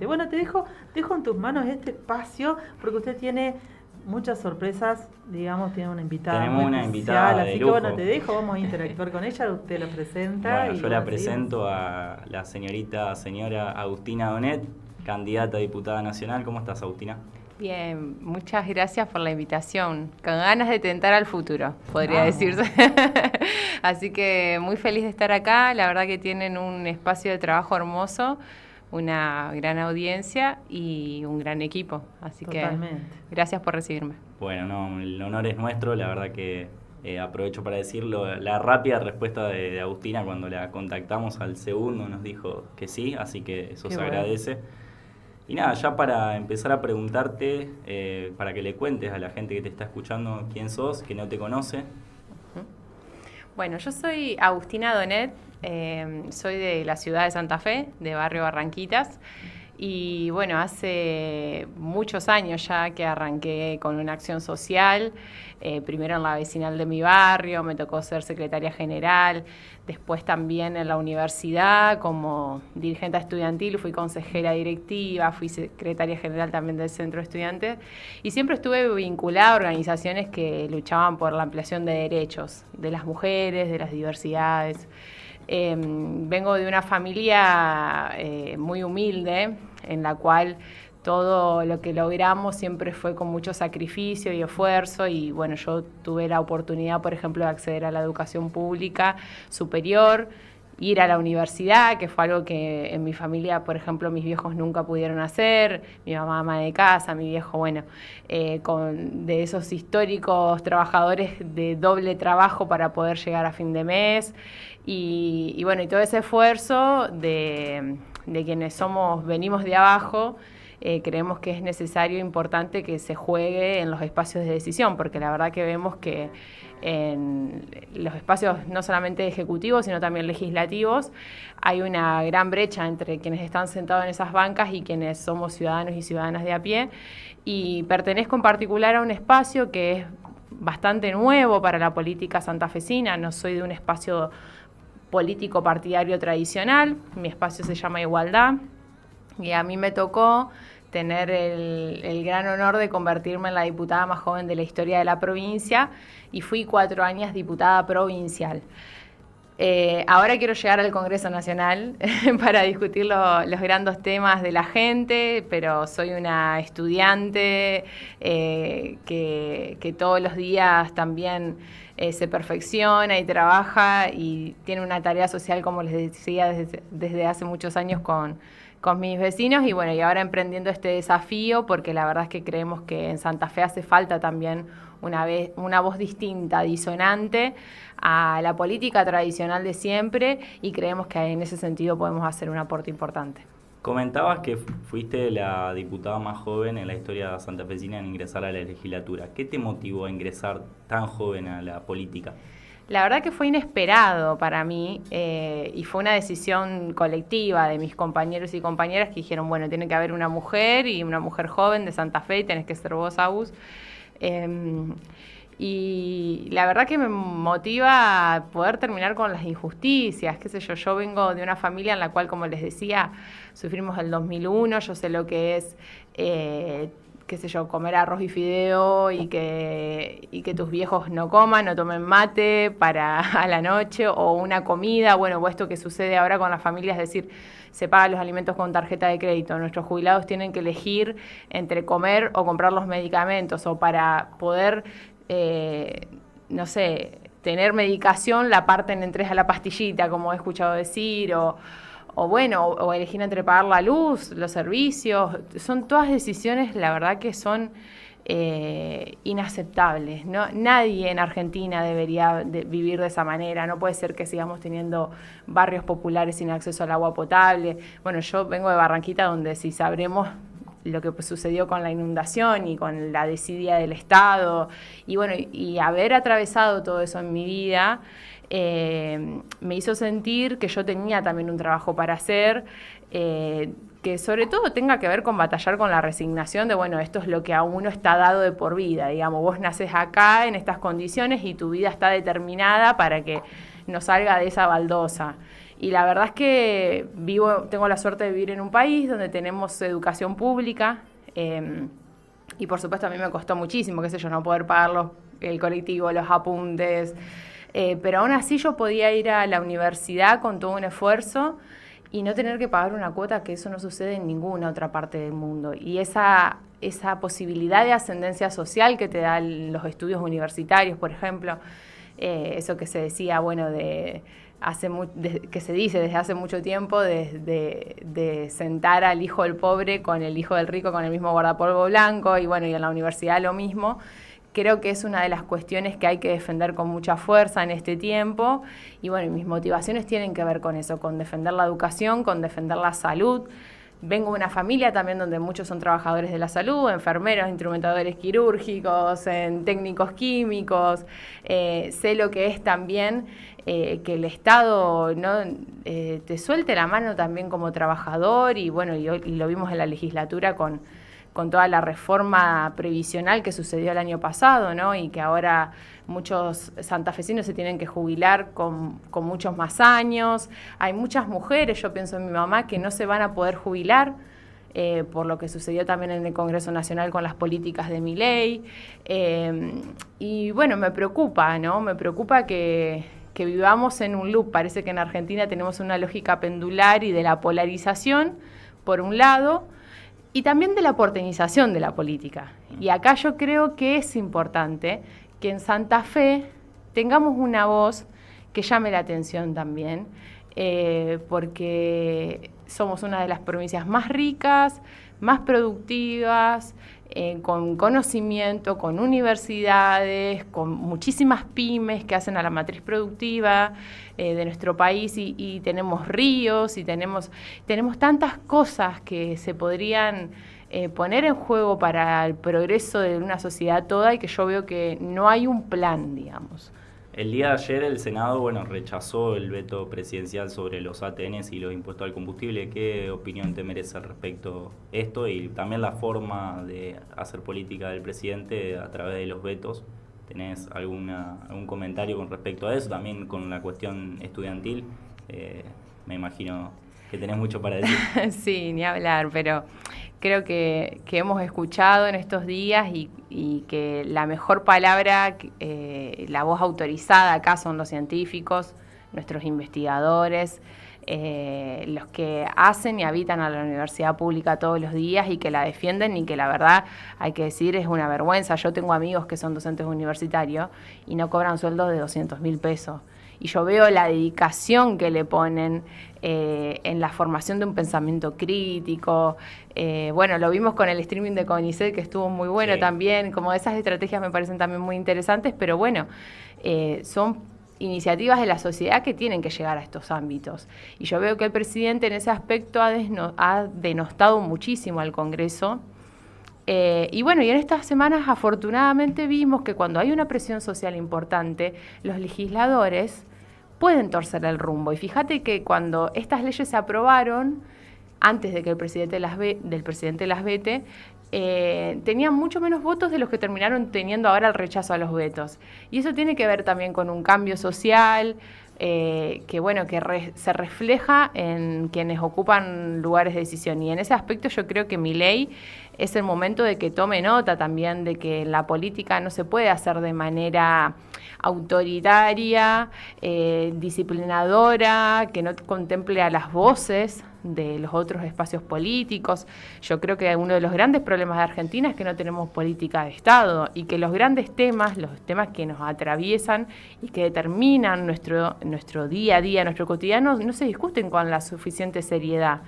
Bueno, dejo en tus manos este espacio porque usted tiene muchas sorpresas, digamos, tiene una invitada Tenemos muy una especial, invitada de así que lujo. bueno, te dejo, vamos a interactuar con ella, usted la presenta Bueno, y yo la bueno, seguimos. presento a la señora Agustina Donet, candidata a diputada nacional. ¿Cómo estás, Agustina? Bien, muchas gracias por la invitación. Con ganas de tentar al futuro, podría Vamos. decirse. Así que muy feliz de estar acá. La verdad que tienen un espacio de trabajo hermoso, una gran audiencia y un gran equipo. Así Totalmente. que gracias por recibirme. Bueno, no, el honor es nuestro. La verdad que aprovecho para decirlo. La rápida respuesta de Agustina cuando la contactamos al segundo nos dijo que sí, así que eso Qué se bueno. agradece. Y nada, ya para empezar a preguntarte, para que le cuentes a la gente que te está escuchando quién sos, que no te conoce. Bueno, yo soy Agustina Donet, soy de la ciudad de Santa Fe, de barrio Barranquitas. Y bueno, hace muchos años ya que arranqué con una acción social, primero en la vecinal de mi barrio, me tocó ser secretaria general, después también en la universidad como dirigente estudiantil, fui consejera directiva, fui secretaria general también del centro de estudiantes y siempre estuve vinculada a organizaciones que luchaban por la ampliación de derechos de las mujeres, de las diversidades. Vengo de una familia muy humilde, en la cual todo lo que logramos siempre fue con mucho sacrificio y esfuerzo y bueno, yo tuve la oportunidad, por ejemplo, de acceder a la educación pública superior, ir a la universidad, que fue algo que en mi familia, por ejemplo, mis viejos nunca pudieron hacer, mi mamá ama de casa, mi viejo, bueno, de esos históricos trabajadores de doble trabajo para poder llegar a fin de mes y bueno, y todo ese esfuerzo de quienes venimos de abajo, creemos que es necesario e importante que se juegue en los espacios de decisión, porque la verdad que vemos que en los espacios no solamente ejecutivos, sino también legislativos, hay una gran brecha entre quienes están sentados en esas bancas y quienes somos ciudadanos y ciudadanas de a pie. Y pertenezco en particular a un espacio que es bastante nuevo para la política santafesina, no soy de un espacio político partidario tradicional, mi espacio se llama Igualdad y a mí me tocó tener el gran honor de convertirme en la diputada más joven de la historia de la provincia y fui 4 años diputada provincial. Ahora quiero llegar al Congreso Nacional para discutir los grandes temas de la gente, pero soy una estudiante que todos los días también se perfecciona y trabaja y tiene una tarea social, como les decía, desde hace muchos años con mis vecinos y bueno, y ahora emprendiendo este desafío porque la verdad es que creemos que en Santa Fe hace falta también una voz distinta, disonante a la política tradicional de siempre y creemos que en ese sentido podemos hacer un aporte importante. Comentabas que fuiste la diputada más joven en la historia santafesina en ingresar a la legislatura. ¿Qué te motivó a ingresar tan joven a la política? La verdad que fue inesperado para mí y fue una decisión colectiva de mis compañeros y compañeras que dijeron, bueno, tiene que haber una mujer y una mujer joven de Santa Fe y tenés que ser vos, Agus. Y la verdad que me motiva a poder terminar con las injusticias, qué sé yo, yo vengo de una familia en la cual, como les decía, sufrimos el 2001, yo sé lo que es, qué sé yo, comer arroz y fideo y que tus viejos no coman, no tomen mate para a la noche o una comida, bueno, o esto que sucede ahora con las familias, es decir, se pagan los alimentos con tarjeta de crédito. Nuestros jubilados tienen que elegir entre comer o comprar los medicamentos o para poder, no sé, tener medicación la parten en 3 a la pastillita, como he escuchado decir, o bueno, o elegir entre pagar la luz, los servicios. Son todas decisiones, la verdad que son inaceptables, ¿no? Nadie en Argentina debería vivir de esa manera, no puede ser que sigamos teniendo barrios populares sin acceso al agua potable. Bueno, yo vengo de Barranquita, donde si sabremos lo que sucedió con la inundación y con la desidia del Estado, y bueno, y haber atravesado todo eso en mi vida, me hizo sentir que yo tenía también un trabajo para hacer, que sobre todo tenga que ver con batallar con la resignación de, bueno, esto es lo que a uno está dado de por vida, digamos, vos naces acá en estas condiciones y tu vida está determinada para que no salga de esa baldosa. Y la verdad es que tengo la suerte de vivir en un país donde tenemos educación pública, y por supuesto a mí me costó muchísimo, qué sé yo, no poder pagar el colectivo, los apuntes, pero aún así yo podía ir a la universidad con todo un esfuerzo y no tener que pagar una cuota, que eso no sucede en ninguna otra parte del mundo. Y esa posibilidad de ascendencia social que te dan los estudios universitarios, por ejemplo, eso que se decía, bueno, que se dice desde hace mucho tiempo, de sentar al hijo del pobre con el hijo del rico con el mismo guardapolvo blanco, y bueno, y en la universidad lo mismo. Creo que es una de las cuestiones que hay que defender con mucha fuerza en este tiempo. Y bueno, mis motivaciones tienen que ver con eso, con defender la educación, con defender la salud. Vengo de una familia también donde muchos son trabajadores de la salud, enfermeros, instrumentadores quirúrgicos, técnicos químicos. Sé lo que es también que el Estado no te suelte la mano también como trabajador. Y bueno, y lo vimos en la legislatura con toda la reforma previsional que sucedió el año pasado, ¿no? Y que ahora muchos santafesinos se tienen que jubilar con muchos más años. Hay muchas mujeres, yo pienso en mi mamá, que no se van a poder jubilar por lo que sucedió también en el Congreso Nacional con las políticas de Milei. Y bueno, me preocupa, ¿no? Me preocupa que vivamos en un loop. Parece que en Argentina tenemos una lógica pendular y de la polarización, por un lado, y también de la porteñización de la política. Y acá yo creo que es importante que en Santa Fe tengamos una voz que llame la atención también, porque somos una de las provincias más ricas, más productivas, con conocimiento, con universidades, con muchísimas pymes que hacen a la matriz productiva de nuestro país, y tenemos ríos y tenemos tantas cosas que se podrían poner en juego para el progreso de una sociedad toda, y que yo veo que no hay un plan, digamos. El día de ayer el Senado, bueno, rechazó el veto presidencial sobre los ATNs y los impuestos al combustible. ¿Qué opinión te merece al respecto esto y también la forma de hacer política del presidente a través de los vetos? ¿Tenés algún comentario con respecto a eso? También con la cuestión estudiantil, me imagino que tenés mucho para decir. Sí, ni hablar, pero creo que hemos escuchado en estos días y que la mejor palabra, la voz autorizada acá son los científicos, nuestros investigadores, los que hacen y habitan a la universidad pública todos los días y que la defienden, y que la verdad, hay que decir, es una vergüenza. Yo tengo amigos que son docentes universitarios y no cobran sueldos de 200.000 pesos. Y yo veo la dedicación que le ponen en la formación de un pensamiento crítico. Bueno, lo vimos con el streaming de CONICET, que estuvo muy bueno, sí. También, como esas estrategias me parecen también muy interesantes, pero bueno, son iniciativas de la sociedad que tienen que llegar a estos ámbitos. Y yo veo que el presidente en ese aspecto ha denostado muchísimo al Congreso. Y bueno, y en estas semanas afortunadamente vimos que cuando hay una presión social importante, los legisladores pueden torcer el rumbo. Y fíjate que cuando estas leyes se aprobaron, antes de que el presidente las vete, tenían mucho menos votos de los que terminaron teniendo ahora el rechazo a los vetos. Y eso tiene que ver también con un cambio social, que bueno, se refleja en quienes ocupan lugares de decisión. Y en ese aspecto yo creo que Milei es el momento de que tome nota también de que la política no se puede hacer de manera autoritaria, disciplinadora, que no contemple a las voces de los otros espacios políticos. Yo creo que uno de los grandes problemas de Argentina es que no tenemos política de Estado, y que los grandes temas, los temas que nos atraviesan y que determinan nuestro día a día, nuestro cotidiano, no se discuten con la suficiente seriedad.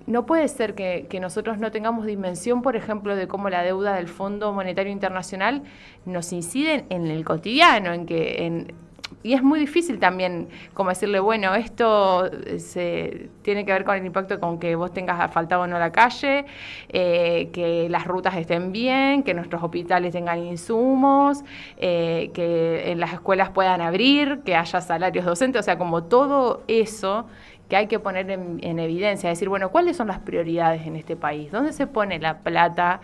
No puede ser que nosotros no tengamos dimensión, por ejemplo, de cómo la deuda del Fondo Monetario Internacional nos incide en el cotidiano, y es muy difícil también como decirle, bueno, esto tiene que ver con el impacto con que vos tengas asfaltado o no la calle, que las rutas estén bien, que nuestros hospitales tengan insumos, que en las escuelas puedan abrir, que haya salarios docentes, o sea, como todo eso que hay que poner en evidencia, decir, bueno, ¿cuáles son las prioridades en este país? ¿Dónde se pone la plata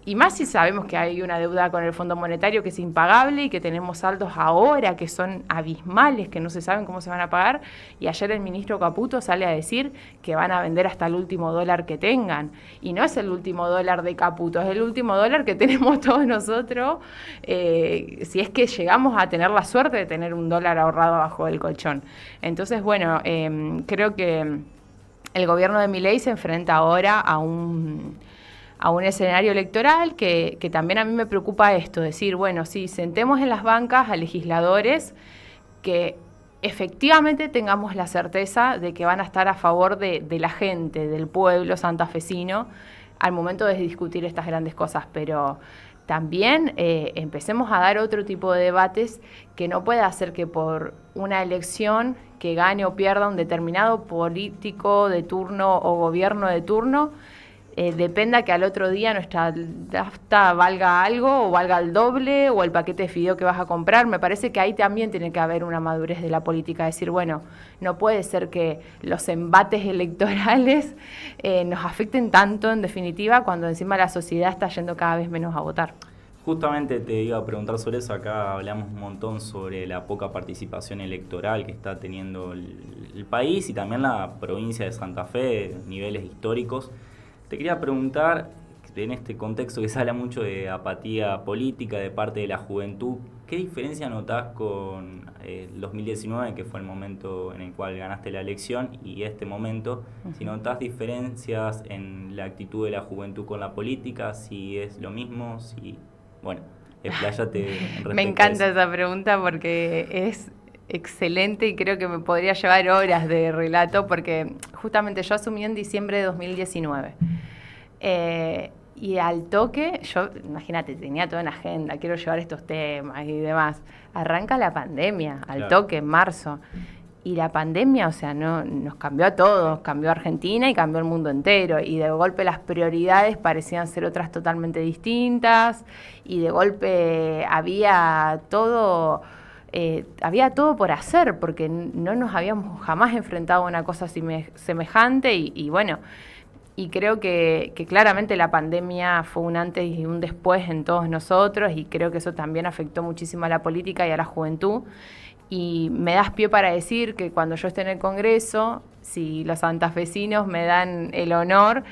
Y más si sabemos que hay una deuda con el Fondo Monetario que es impagable y que tenemos saldos ahora que son abismales, que no se saben cómo se van a pagar. Y ayer el ministro Caputo sale a decir que van a vender hasta el último dólar que tengan. Y no es el último dólar de Caputo, es el último dólar que tenemos todos nosotros, si es que llegamos a tener la suerte de tener un dólar ahorrado abajo del colchón. Entonces, bueno, creo que el gobierno de Milei se enfrenta ahora a un escenario electoral que también a mí me preocupa esto, decir, bueno, sí, sentemos en las bancas a legisladores que efectivamente tengamos la certeza de que van a estar a favor de la gente, del pueblo santafesino, al momento de discutir estas grandes cosas, pero también empecemos a dar otro tipo de debates que no pueda hacer que por una elección que gane o pierda un determinado político de turno o gobierno de turno, dependa que al otro día nuestra nafta valga algo o valga el doble o el paquete de fideo que vas a comprar. Me parece que ahí también tiene que haber una madurez de la política, decir, bueno, no puede ser que los embates electorales nos afecten tanto, en definitiva, cuando encima la sociedad está yendo cada vez menos a votar. Justamente te iba a preguntar sobre eso. Acá hablamos un montón sobre la poca participación electoral que está teniendo el país y también la provincia de Santa Fe, niveles históricos. Te quería preguntar, en este contexto que se habla mucho de apatía política de parte de la juventud, ¿qué diferencia notás con el 2019, que fue el momento en el cual ganaste la elección, y este momento? Si notás diferencias en la actitud de la juventud con la política, si es lo mismo, si... Bueno, expláyate respecto Me encanta esa pregunta porque es excelente y creo que me podría llevar horas de relato porque justamente yo asumí en diciembre de 2019 y al toque, yo imagínate, tenía toda una agenda, quiero llevar estos temas y demás, arranca la pandemia, al toque en marzo, y la pandemia, o sea, no nos cambió a todos, cambió a Argentina y cambió el mundo entero, y de golpe las prioridades parecían ser otras totalmente distintas, y de golpe había todo por hacer, porque no nos habíamos jamás enfrentado a una cosa semejante, y bueno, y creo que claramente la pandemia fue un antes y un después en todos nosotros, y creo que eso también afectó muchísimo a la política y a la juventud. Y me das pie para decir que cuando yo esté en el Congreso, si los santafesinos me dan el honor,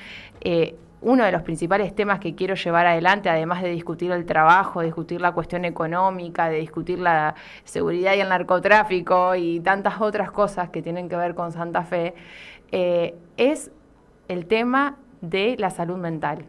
uno de los principales temas que quiero llevar adelante, además de discutir el trabajo, de discutir la cuestión económica, de discutir la seguridad y el narcotráfico y tantas otras cosas que tienen que ver con Santa Fe, es el tema de la salud mental.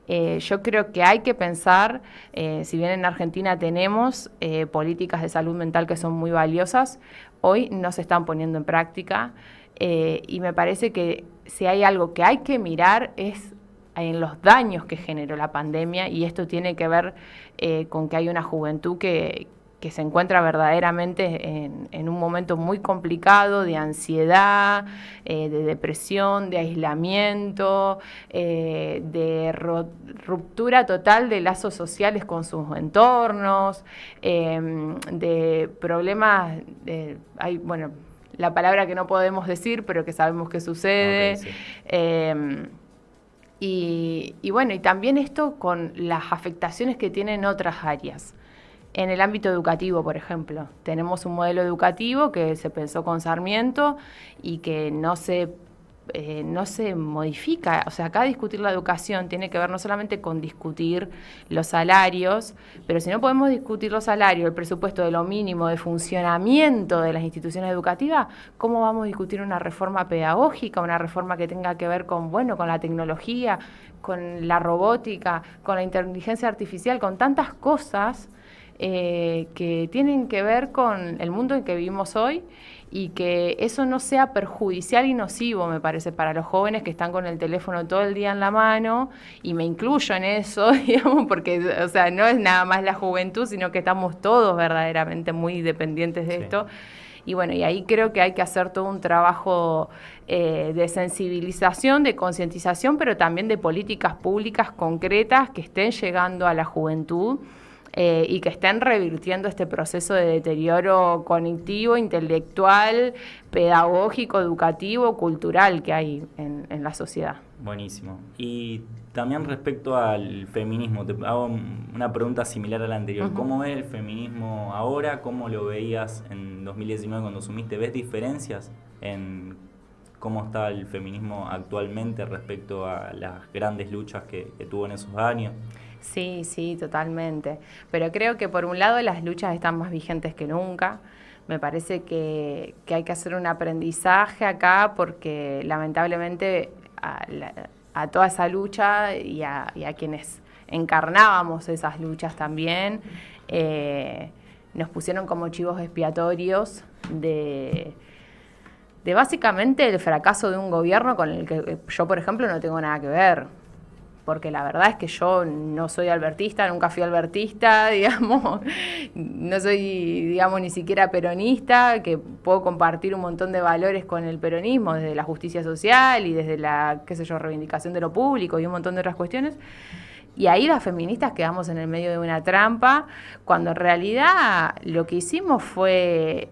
Yo creo que hay que pensar, si bien en Argentina tenemos políticas de salud mental que son muy valiosas, hoy no se están poniendo en práctica, y me parece que si hay algo que hay que mirar es en los daños que generó la pandemia, y esto tiene que ver con que hay una juventud que se encuentra verdaderamente en un momento muy complicado de ansiedad, de depresión, de aislamiento, de ruptura total de lazos sociales con sus entornos, de problemas, hay, bueno, la palabra que no podemos decir, pero que sabemos que sucede. Okay, sí. Y bueno, y también esto con las afectaciones que tienen otras áreas. En el ámbito educativo, por ejemplo, tenemos un modelo educativo que se pensó con Sarmiento y que no se modifica. O sea, acá discutir la educación tiene que ver no solamente con discutir los salarios, pero si no podemos discutir los salarios, el presupuesto de lo mínimo de funcionamiento de las instituciones educativas, ¿cómo vamos a discutir una reforma pedagógica, una reforma que tenga que ver con, bueno, con la tecnología, con la robótica, con la inteligencia artificial, con tantas cosas que tienen que ver con el mundo en que vivimos hoy, y que eso no sea perjudicial y nocivo, me parece, para los jóvenes que están con el teléfono todo el día en la mano, y me incluyo en eso, digamos, porque, o sea, no es nada más la juventud, sino que estamos todos verdaderamente muy dependientes de esto. Y bueno, y ahí creo que hay que hacer todo un trabajo de sensibilización, de concientización, pero también de políticas públicas concretas que estén llegando a la juventud, y que estén revirtiendo este proceso de deterioro cognitivo, intelectual, pedagógico, educativo, cultural que hay en la sociedad. Buenísimo. Y también respecto al feminismo, te hago una pregunta similar a la anterior. Uh-huh. ¿Cómo ves el feminismo ahora? ¿Cómo lo veías en 2019 cuando asumiste? ¿Ves diferencias en cómo está el feminismo actualmente respecto a las grandes luchas que tuvo en esos años? Sí, totalmente. Pero creo que por un lado las luchas están más vigentes que nunca. Me parece que hay que hacer un aprendizaje acá porque lamentablemente a toda esa lucha y a quienes encarnábamos esas luchas también, nos pusieron como chivos expiatorios de básicamente el fracaso de un gobierno con el que yo, por ejemplo, no tengo nada que ver. Porque la verdad es que yo no soy albertista, nunca fui albertista, digamos, no soy, digamos, ni siquiera peronista, que puedo compartir un montón de valores con el peronismo, desde la justicia social y desde la, reivindicación de lo público y un montón de otras cuestiones. Y ahí las feministas quedamos en el medio de una trampa, cuando en realidad lo que hicimos fue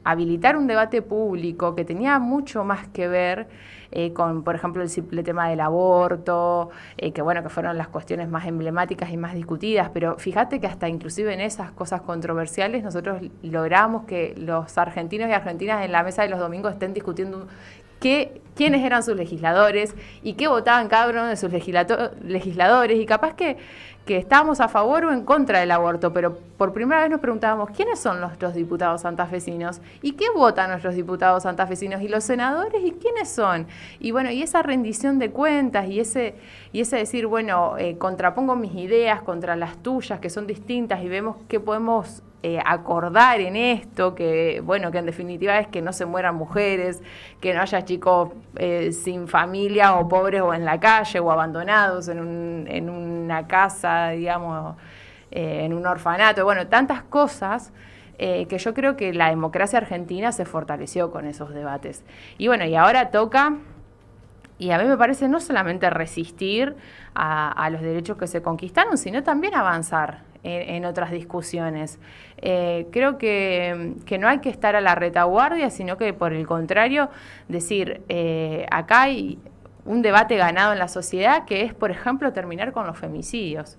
habilitar un debate público que tenía mucho más que ver con, por ejemplo, el simple tema del aborto, que fueron las cuestiones más emblemáticas y más discutidas, pero fíjate que hasta inclusive en esas cosas controversiales nosotros logramos que los argentinos y argentinas en la mesa de los domingos estén discutiendo quiénes eran sus legisladores y qué votaban cada uno de sus legisladores, y capaz que estábamos a favor o en contra del aborto, pero por primera vez nos preguntábamos quiénes son nuestros diputados santafesinos y qué votan nuestros diputados santafesinos y los senadores y quiénes son. Y bueno, y esa rendición de cuentas y ese decir, contrapongo mis ideas contra las tuyas que son distintas y vemos qué podemos acordar en esto, que en definitiva es que no se mueran mujeres, que no haya chicos sin familia o pobres o en la calle o abandonados en una casa, digamos, en un orfanato, tantas cosas que yo creo que la democracia argentina se fortaleció con esos debates. Y ahora toca, y a mí me parece no solamente resistir a los derechos que se conquistaron, sino también avanzar en otras discusiones. Creo que no hay que estar a la retaguardia, sino que por el contrario, decir, acá hay un debate ganado en la sociedad que es, por ejemplo, terminar con los femicidios.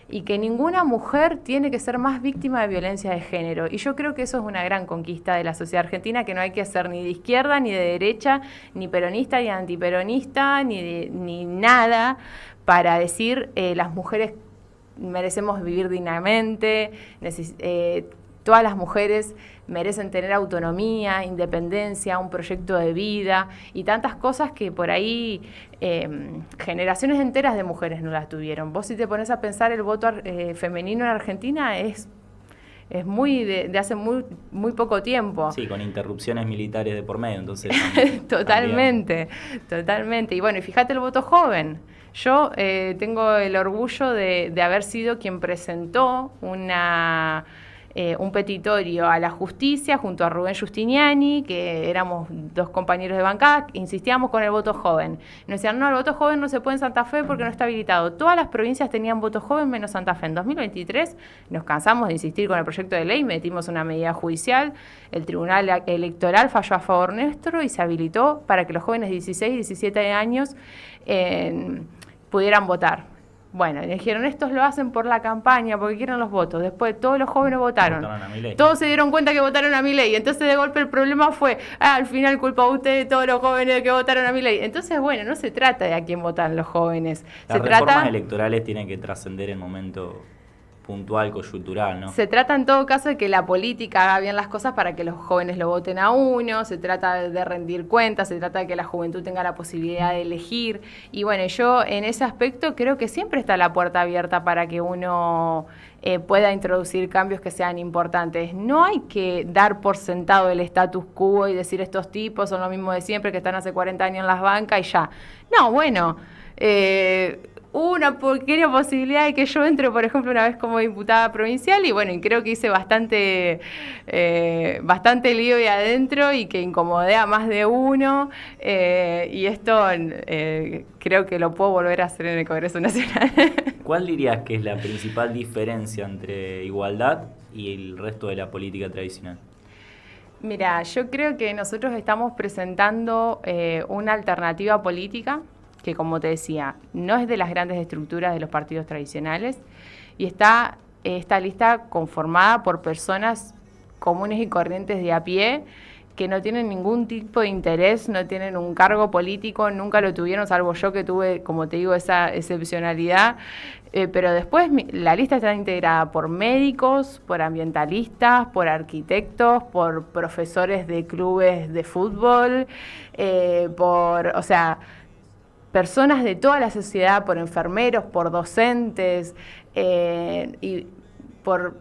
Y que ninguna mujer tiene que ser más víctima de violencia de género. Y yo creo que eso es una gran conquista de la sociedad argentina, que no hay que ser ni de izquierda, ni de derecha, ni peronista, ni antiperonista, ni nada, para decir las mujeres merecemos vivir dignamente, todas las mujeres merecen tener autonomía, independencia, un proyecto de vida y tantas cosas que por ahí generaciones enteras de mujeres no las tuvieron. Vos si te pones a pensar, el voto femenino en Argentina es muy de hace muy poco tiempo. Sí, con interrupciones militares de por medio, entonces... Totalmente. Y fíjate el voto joven. Yo tengo el orgullo de haber sido quien presentó un petitorio a la justicia junto a Rubén Giustiniani, que éramos dos compañeros de bancada, insistíamos con el voto joven. Nos decían, no, el voto joven no se puede en Santa Fe porque no está habilitado. Todas las provincias tenían voto joven menos Santa Fe. En 2023 nos cansamos de insistir con el proyecto de ley, metimos una medida judicial, el Tribunal Electoral falló a favor nuestro y se habilitó para que los jóvenes de 16 y 17 años pudieran votar. Le dijeron, estos lo hacen por la campaña, porque quieren los votos. Después todos los jóvenes votaron a Milei. Todos se dieron cuenta que votaron a Milei. Entonces de golpe el problema fue, al final culpa a ustedes, todos los jóvenes que votaron a Milei. Entonces, no se trata de a quién votan los jóvenes. Las reformas electorales tienen que trascender el momento puntual, coyuntural, ¿no? Se trata en todo caso de que la política haga bien las cosas para que los jóvenes lo voten a uno, se trata de rendir cuentas, se trata de que la juventud tenga la posibilidad de elegir. Y yo en ese aspecto creo que siempre está la puerta abierta para que uno pueda introducir cambios que sean importantes. No hay que dar por sentado el status quo y decir estos tipos son lo mismo de siempre, que están hace 40 años en las bancas y ya. No, hubo una pequeña posibilidad de que yo entre, por ejemplo, una vez como diputada provincial y bueno, y creo que hice bastante lío ahí adentro y que incomodé a más de uno y esto creo que lo puedo volver a hacer en el Congreso Nacional. ¿Cuál dirías que es la principal diferencia entre igualdad y el resto de la política tradicional? Mira, yo creo que nosotros estamos presentando una alternativa política que, como te decía, no es de las grandes estructuras de los partidos tradicionales y está esta lista conformada por personas comunes y corrientes de a pie que no tienen ningún tipo de interés, no tienen un cargo político, nunca lo tuvieron, salvo yo que tuve, como te digo, esa excepcionalidad. Pero después la lista está integrada por médicos, por ambientalistas, por arquitectos, por profesores de clubes de fútbol, o sea, personas de toda la sociedad, por enfermeros, por docentes y por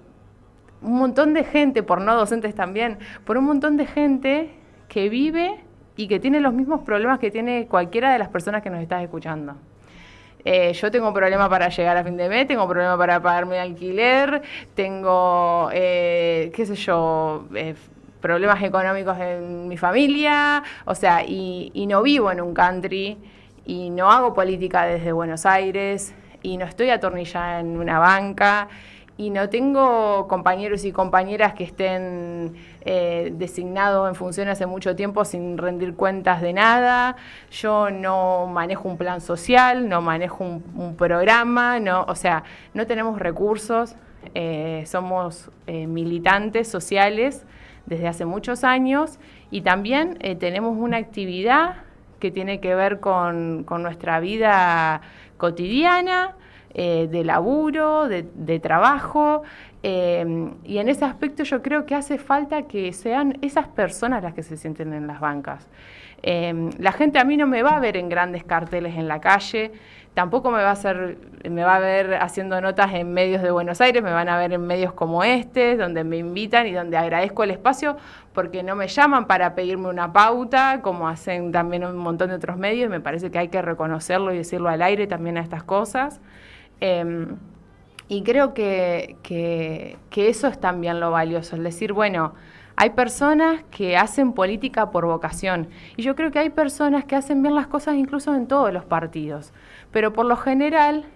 un montón de gente, por no docentes también, por un montón de gente que vive y que tiene los mismos problemas que tiene cualquiera de las personas que nos estás escuchando. Yo tengo problema para llegar a fin de mes, tengo problema para pagarme alquiler, tengo, problemas económicos en mi familia, o sea, y no vivo en un country, y no hago política desde Buenos Aires, y no estoy atornillada en una banca, y no tengo compañeros y compañeras que estén designados en función hace mucho tiempo sin rendir cuentas de nada. Yo no manejo un plan social, no manejo un programa, o sea, no tenemos recursos. Somos militantes sociales desde hace muchos años y también tenemos una actividad que tiene que ver con nuestra vida cotidiana, de laburo, de trabajo, y en ese aspecto yo creo que hace falta que sean esas personas las que se sienten en las bancas. La gente a mí no me va a ver en grandes carteles en la calle, tampoco me va a ver haciendo notas en medios de Buenos Aires, me van a ver en medios como este, donde me invitan y donde agradezco el espacio, porque no me llaman para pedirme una pauta, como hacen también un montón de otros medios, y me parece que hay que reconocerlo y decirlo al aire también a estas cosas. Y creo que eso es también lo valioso, es decir, bueno, hay personas que hacen política por vocación y yo creo que hay personas que hacen bien las cosas incluso en todos los partidos, pero por lo general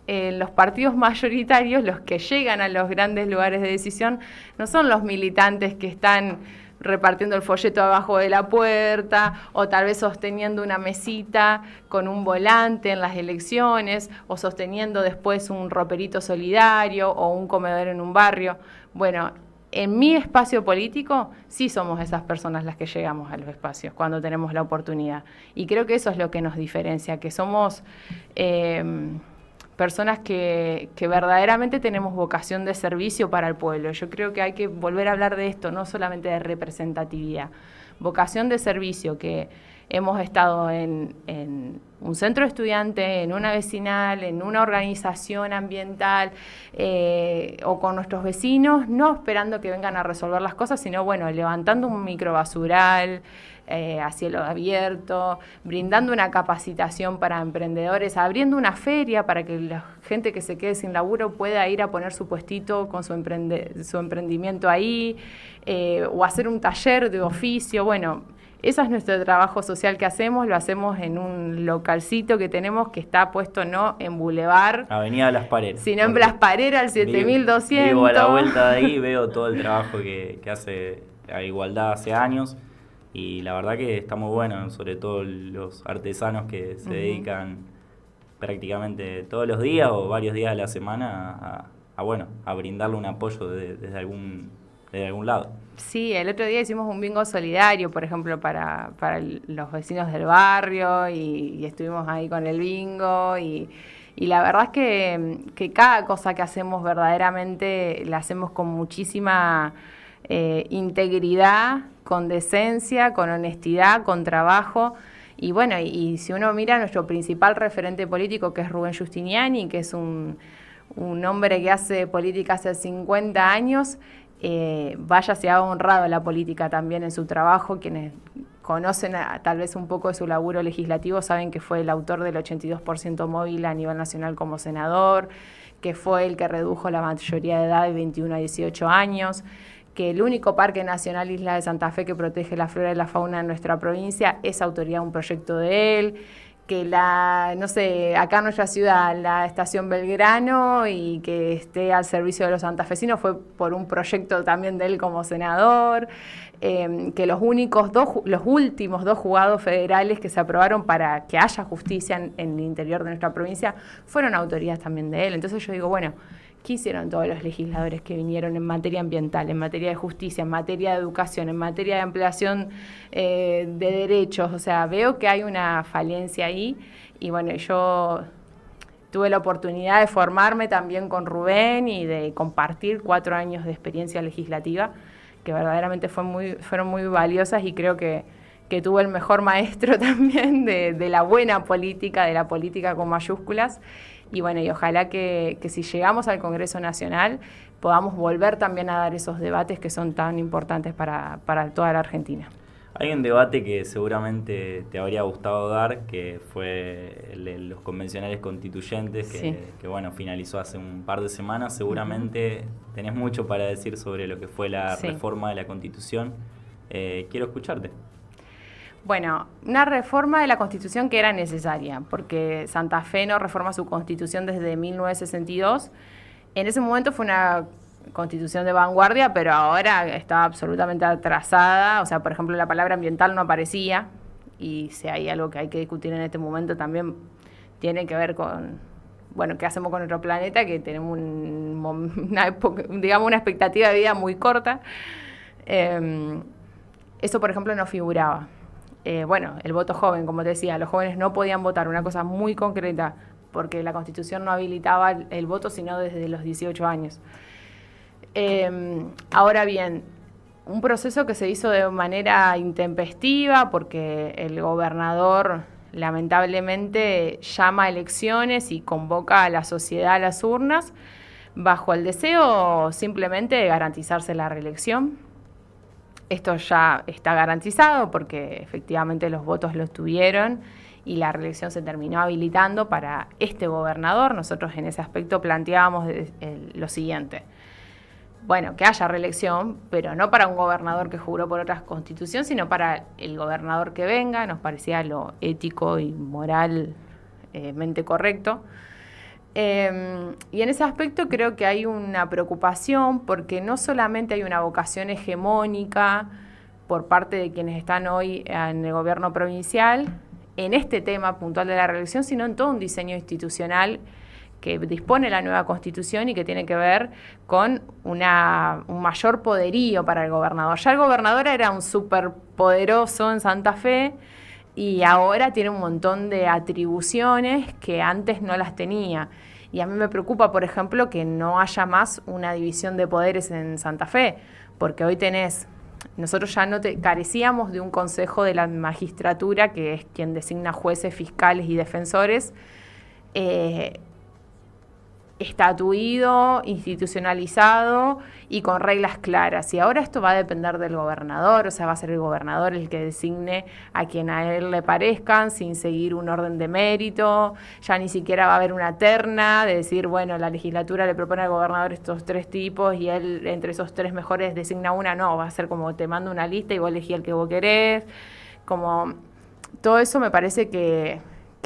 los partidos mayoritarios, los que llegan a los grandes lugares de decisión, no son los militantes que están repartiendo el folleto abajo de la puerta o tal vez sosteniendo una mesita con un volante en las elecciones o sosteniendo después un roperito solidario o un comedor en un barrio. Bueno, en mi espacio político sí somos esas personas las que llegamos a los espacios cuando tenemos la oportunidad y creo que eso es lo que nos diferencia, que somos personas que verdaderamente tenemos vocación de servicio para el pueblo. Yo creo que hay que volver a hablar de esto, no solamente de representatividad. Vocación de servicio, que hemos estado en un centro de estudiantes, en una vecinal, en una organización ambiental o con nuestros vecinos, no esperando que vengan a resolver las cosas, sino, bueno, levantando un microbasural, a cielo abierto, brindando una capacitación para emprendedores, abriendo una feria para que la gente que se quede sin laburo pueda ir a poner su puestito con su emprendimiento ahí, o hacer un taller de oficio. Bueno, ese es nuestro trabajo social que hacemos, lo hacemos en un localcito que tenemos que está puesto no en Boulevard, Avenida Las Paredes, sino en Las Paredes al 7200. Vivo a la vuelta de ahí, veo todo el trabajo que hace la Igualdad hace años. Y la verdad que está muy bueno, sobre todo los artesanos que se dedican prácticamente todos los días o varios días de la semana a brindarle un apoyo desde algún lado. Sí, el otro día hicimos un bingo solidario, por ejemplo, para los vecinos del barrio y estuvimos ahí con el bingo y la verdad es que cada cosa que hacemos verdaderamente la hacemos con muchísima integridad, con decencia, con honestidad, con trabajo. Y bueno, y si uno mira a nuestro principal referente político, que es Rubén Giustiniani, que es un hombre que hace política hace 50 años, vaya se ha honrado la política también en su trabajo, quienes conocen tal vez un poco de su laburo legislativo, saben que fue el autor del 82% móvil a nivel nacional como senador, que fue el que redujo la mayoría de edad de 21 a 18 años, que el único parque nacional Isla de Santa Fe que protege la flora y la fauna en nuestra provincia es autoría de un proyecto de él, que acá en nuestra ciudad, la estación Belgrano, y que esté al servicio de los santafesinos fue por un proyecto también de él como senador, que los últimos dos juzgados federales que se aprobaron para que haya justicia en el interior de nuestra provincia fueron autorías también de él. Entonces yo digo, bueno, ¿qué hicieron todos los legisladores que vinieron en materia ambiental, en materia de justicia, en materia de educación, en materia de ampliación de derechos? O sea, veo que hay una falencia ahí y bueno, yo tuve la oportunidad de formarme también con Rubén y de compartir 4 años de experiencia legislativa que verdaderamente fueron muy valiosas y creo que tuve el mejor maestro también de la buena política, de la política con mayúsculas. Y bueno, y ojalá que si llegamos al Congreso Nacional podamos volver también a dar esos debates que son tan importantes para toda la Argentina. Hay un debate que seguramente te habría gustado dar, que fue el de los convencionales constituyentes, que bueno, finalizó hace un par de semanas. Seguramente tenés mucho para decir sobre lo que fue la reforma de la Constitución. Quiero escucharte. Bueno, una reforma de la Constitución que era necesaria, porque Santa Fe no reforma su Constitución desde 1962. En ese momento fue una Constitución de vanguardia, pero ahora está absolutamente atrasada. O sea, por ejemplo, la palabra ambiental no aparecía, y si hay algo que hay que discutir en este momento también tiene que ver con, bueno, qué hacemos con nuestro planeta, que tenemos una expectativa de vida muy corta. Eso, por ejemplo, no figuraba. Bueno, el voto joven, como te decía, los jóvenes no podían votar, una cosa muy concreta, porque la Constitución no habilitaba el voto sino desde los 18 años. Ahora bien, un proceso que se hizo de manera intempestiva, porque el gobernador lamentablemente llama a elecciones y convoca a la sociedad a las urnas bajo el deseo simplemente de garantizarse la reelección. Esto ya está garantizado porque efectivamente los votos los tuvieron y la reelección se terminó habilitando para este gobernador. Nosotros en ese aspecto planteábamos lo siguiente. Bueno, que haya reelección, pero no para un gobernador que juró por otra constitución, sino para el gobernador que venga. Nos parecía lo ético y moralmente correcto. Y en ese aspecto creo que hay una preocupación porque no solamente hay una vocación hegemónica por parte de quienes están hoy en el gobierno provincial en este tema puntual de la reelección, sino en todo un diseño institucional que dispone la nueva Constitución y que tiene que ver con un mayor poderío para el gobernador. Ya el gobernador era un superpoderoso en Santa Fe y ahora tiene un montón de atribuciones que antes no las tenía. Y a mí me preocupa, por ejemplo, que no haya más una división de poderes en Santa Fe, porque hoy nosotros ya carecíamos de un consejo de la magistratura, que es quien designa jueces, fiscales y defensores, estatuido, institucionalizado y con reglas claras. Y ahora esto va a depender del gobernador, o sea, va a ser el gobernador el que designe a quien a él le parezcan, sin seguir un orden de mérito. Ya ni siquiera va a haber una terna de decir, bueno, la legislatura le propone al gobernador estos 3 tipos y él entre esos 3 mejores designa una. No, va a ser como te mando una lista y vos elegí el que vos querés. Como todo eso me parece que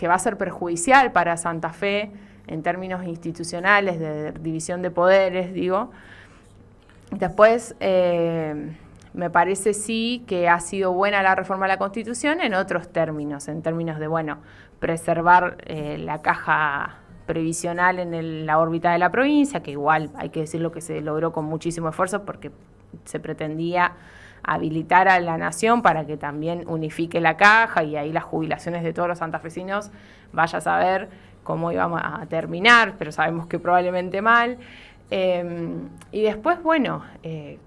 va a ser perjudicial para Santa Fe en términos institucionales, de división de poderes, digo. Después, me parece sí que ha sido buena la reforma de la Constitución en otros términos, en términos de, bueno, preservar la caja previsional en la órbita de la provincia, que igual hay que decirlo que se logró con muchísimo esfuerzo porque se pretendía habilitar a la nación para que también unifique la caja y ahí las jubilaciones de todos los santafesinos, vaya a saber cómo íbamos a terminar, pero sabemos que probablemente mal. Y después, bueno,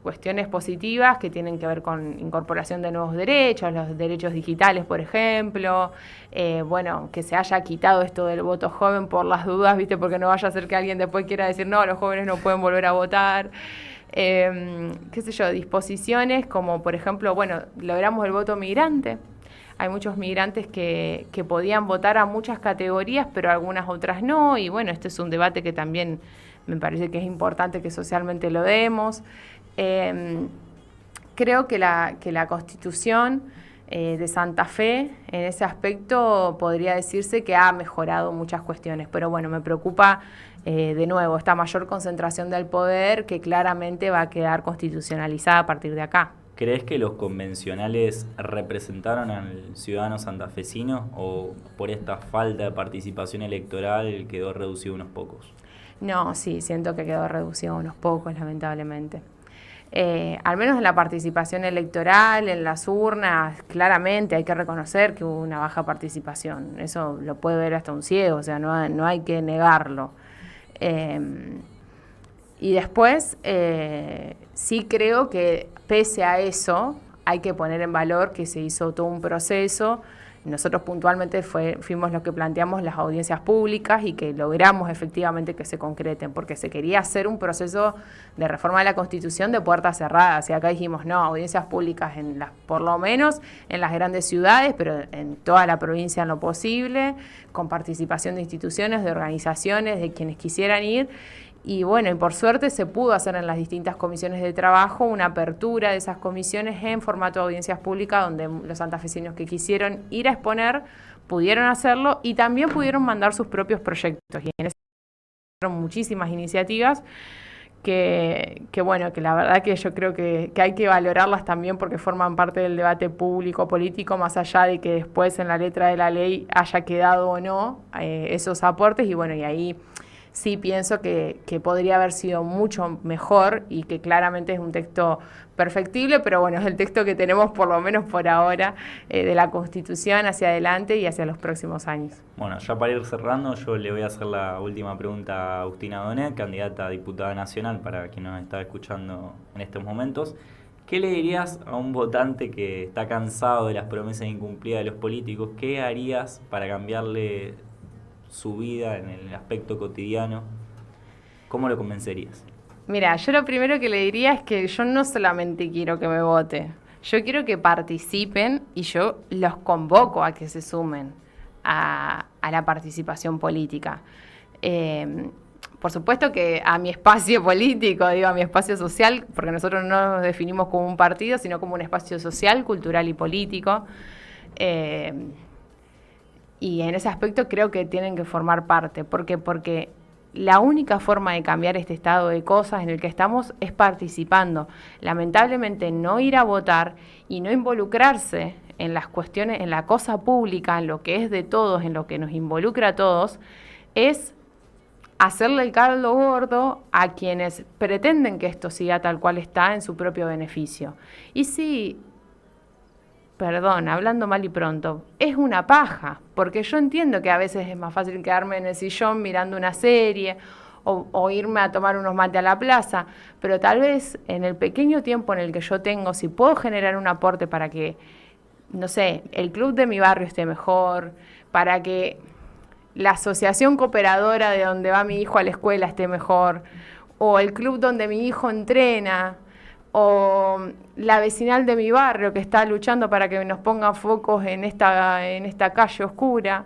cuestiones positivas que tienen que ver con incorporación de nuevos derechos, los derechos digitales, por ejemplo. Bueno, que se haya quitado esto del voto joven por las dudas, ¿viste? Porque no vaya a ser que alguien después quiera decir, no, los jóvenes no pueden volver a votar. qué sé yo, disposiciones como, por ejemplo, bueno, logramos el voto migrante. Hay muchos migrantes que podían votar a muchas categorías, pero algunas otras no. Y bueno, este es un debate que también me parece que es importante que socialmente lo demos. Creo que la Constitución de Santa Fe, en ese aspecto, podría decirse que ha mejorado muchas cuestiones. Pero bueno, me preocupa, de nuevo, esta mayor concentración del poder que claramente va a quedar constitucionalizada a partir de acá. ¿Crees que los convencionales representaron al ciudadano santafesino o por esta falta de participación electoral quedó reducido a unos pocos? No, sí, siento que quedó reducido a unos pocos, lamentablemente. Al menos en la participación electoral, en las urnas, claramente hay que reconocer que hubo una baja participación. Eso lo puede ver hasta un ciego, o sea, no hay que negarlo. Y después, sí creo que pese a eso, hay que poner en valor que se hizo todo un proceso. Nosotros puntualmente fuimos los que planteamos las audiencias públicas y que logramos efectivamente que se concreten, porque se quería hacer un proceso de reforma de la Constitución de puertas cerradas. Y acá dijimos, no, audiencias públicas por lo menos en las grandes ciudades, pero en toda la provincia en lo posible, con participación de instituciones, de organizaciones, de quienes quisieran ir. Y bueno, y por suerte se pudo hacer en las distintas comisiones de trabajo una apertura de esas comisiones en formato de audiencias públicas, donde los santafesinos que quisieron ir a exponer pudieron hacerlo y también pudieron mandar sus propios proyectos. Y en ese fueron muchísimas iniciativas que bueno, que la verdad que yo creo que hay que valorarlas también porque forman parte del debate público, político, más allá de que después en la letra de la ley haya quedado o no esos aportes. Y bueno, y ahí sí pienso que podría haber sido mucho mejor y que claramente es un texto perfectible, pero bueno, es el texto que tenemos por lo menos por ahora de la Constitución hacia adelante y hacia los próximos años. Bueno, ya para ir cerrando, yo le voy a hacer la última pregunta a Agustina Donet, candidata a diputada nacional para quien nos está escuchando en estos momentos. ¿Qué le dirías a un votante que está cansado de las promesas incumplidas de los políticos? ¿Qué harías para cambiarle su vida en el aspecto cotidiano? ¿Cómo lo convencerías? Mira, yo lo primero que le diría es que yo no solamente quiero que me vote, yo quiero que participen y yo los convoco a que se sumen a la participación política. Por supuesto que a mi espacio político, a mi espacio social, porque nosotros no nos definimos como un partido, sino como un espacio social, cultural y político. Y en ese aspecto creo que tienen que formar parte. ¿Por qué? Porque la única forma de cambiar este estado de cosas en el que estamos es participando. Lamentablemente no ir a votar y no involucrarse en las cuestiones, en la cosa pública, en lo que es de todos, en lo que nos involucra a todos, es hacerle el caldo gordo a quienes pretenden que esto siga tal cual está en su propio beneficio. Y sí, perdón, hablando mal y pronto, es una paja, porque yo entiendo que a veces es más fácil quedarme en el sillón mirando una serie o irme a tomar unos mates a la plaza, pero tal vez en el pequeño tiempo en el que yo tengo, si puedo generar un aporte para que, no sé, el club de mi barrio esté mejor, para que la asociación cooperadora de donde va mi hijo a la escuela esté mejor, o el club donde mi hijo entrena, o la vecinal de mi barrio que está luchando para que nos pongan focos en esta calle oscura,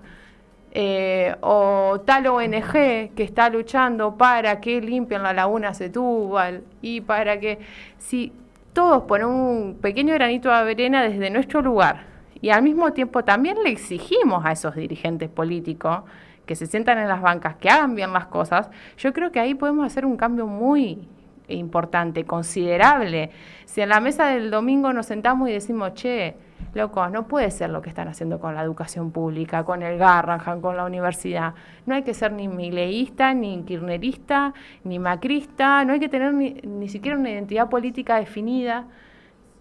o tal ONG que está luchando para que limpien la laguna Setúbal y para que, si todos ponemos un pequeño granito de arena desde nuestro lugar y al mismo tiempo también le exigimos a esos dirigentes políticos que se sientan en las bancas, que hagan bien las cosas, yo creo que ahí podemos hacer un cambio muy importante, considerable. Si en la mesa del domingo nos sentamos y decimos, che, locos, no puede ser lo que están haciendo con la educación pública, con el Garrahan, con la universidad. No hay que ser ni mileísta, ni kirchnerista, ni macrista, no hay que tener ni siquiera una identidad política definida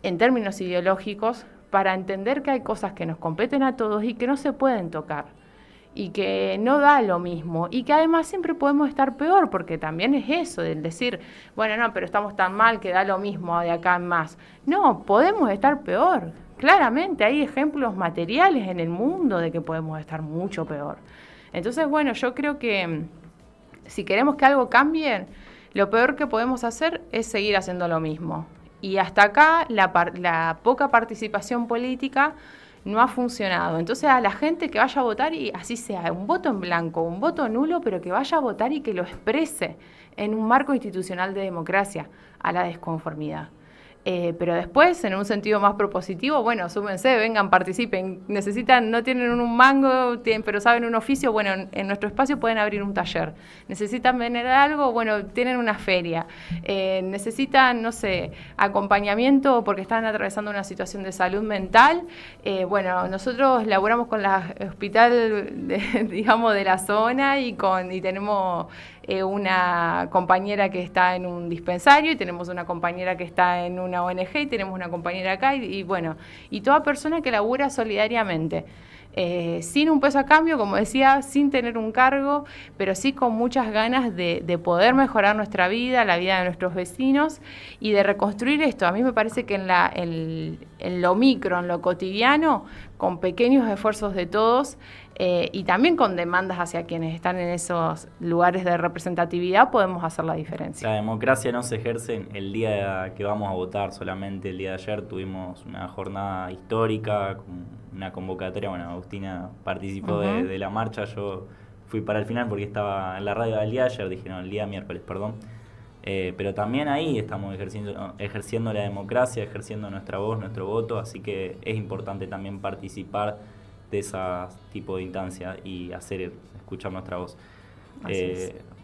en términos ideológicos para entender que hay cosas que nos competen a todos y que no se pueden tocar. Y que no da lo mismo, y que además siempre podemos estar peor, porque también es eso, del decir, bueno, no, pero estamos tan mal que da lo mismo de acá en más. No, podemos estar peor. Claramente hay ejemplos materiales en el mundo de que podemos estar mucho peor. Entonces, bueno, yo creo que si queremos que algo cambie, lo peor que podemos hacer es seguir haciendo lo mismo. Y hasta acá la poca participación política no ha funcionado. Entonces a la gente que vaya a votar, y así sea, un voto en blanco, un voto nulo, pero que vaya a votar y que lo exprese en un marco institucional de democracia, a la desconformidad. Pero después, en un sentido más propositivo, bueno, súmense, vengan, participen. Necesitan, no tienen un mango, pero saben un oficio, bueno, en nuestro espacio pueden abrir un taller. Necesitan vender algo, bueno, tienen una feria. Necesitan, no sé, acompañamiento porque están atravesando una situación de salud mental. Bueno, nosotros laboramos con la hospital, digamos, de la zona y tenemos una compañera que está en un dispensario y tenemos una compañera que está en una ONG y tenemos una compañera acá y bueno, y toda persona que labura solidariamente, sin un peso a cambio, como decía, sin tener un cargo, pero sí con muchas ganas de poder mejorar nuestra vida, la vida de nuestros vecinos y de reconstruir esto. A mí me parece que en lo micro, en lo cotidiano, con pequeños esfuerzos de todos, y también con demandas hacia quienes están en esos lugares de representatividad, podemos hacer la diferencia. La democracia no se ejerce el día que vamos a votar solamente. El día de ayer tuvimos una jornada histórica, con una convocatoria. Bueno, Agustina participó de la marcha, yo fui para el final porque estaba en la radio del día de ayer, dije no, el día miércoles, perdón. Pero también ahí estamos ejerciendo la democracia, ejerciendo nuestra voz, nuestro voto, así que es importante también participar de ese tipo de instancias y escuchar nuestra voz.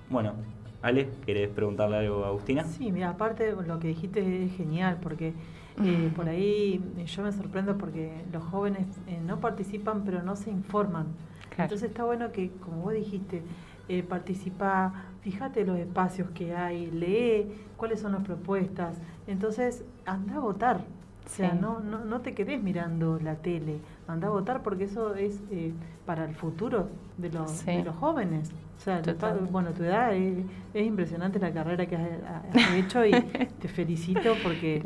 Bueno, Ale, ¿querés preguntarle algo a Agustina? Sí, mira, aparte lo que dijiste es genial, porque por ahí yo me sorprendo porque los jóvenes no participan, pero no se informan. Claro. Entonces está bueno que, como vos dijiste, participa, fíjate los espacios que hay, lee cuáles son las propuestas. Entonces, anda a votar. O sea, sí. no te quedes mirando la tele, anda a votar porque eso es para el futuro de los jóvenes. O sea, tu edad es impresionante la carrera que has hecho y te felicito porque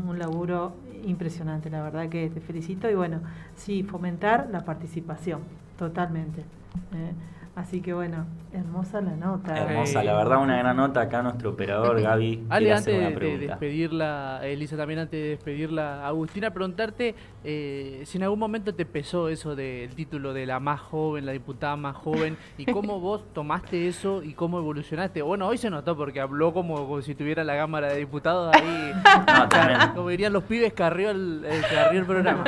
un laburo impresionante, la verdad que te felicito y bueno, sí, fomentar la participación, totalmente. Así que bueno, hermosa la nota. Hermosa, la verdad, una gran nota. Acá nuestro operador, Gaby, Ale, antes de despedirla, Elisa, también antes de despedirla, Agustina, preguntarte si en algún momento te pesó eso del título de la más joven, la diputada más joven, y cómo vos tomaste eso y cómo evolucionaste. Bueno, hoy se notó porque habló como si tuviera la Cámara de Diputados ahí, como dirían los pibes, carrió el programa.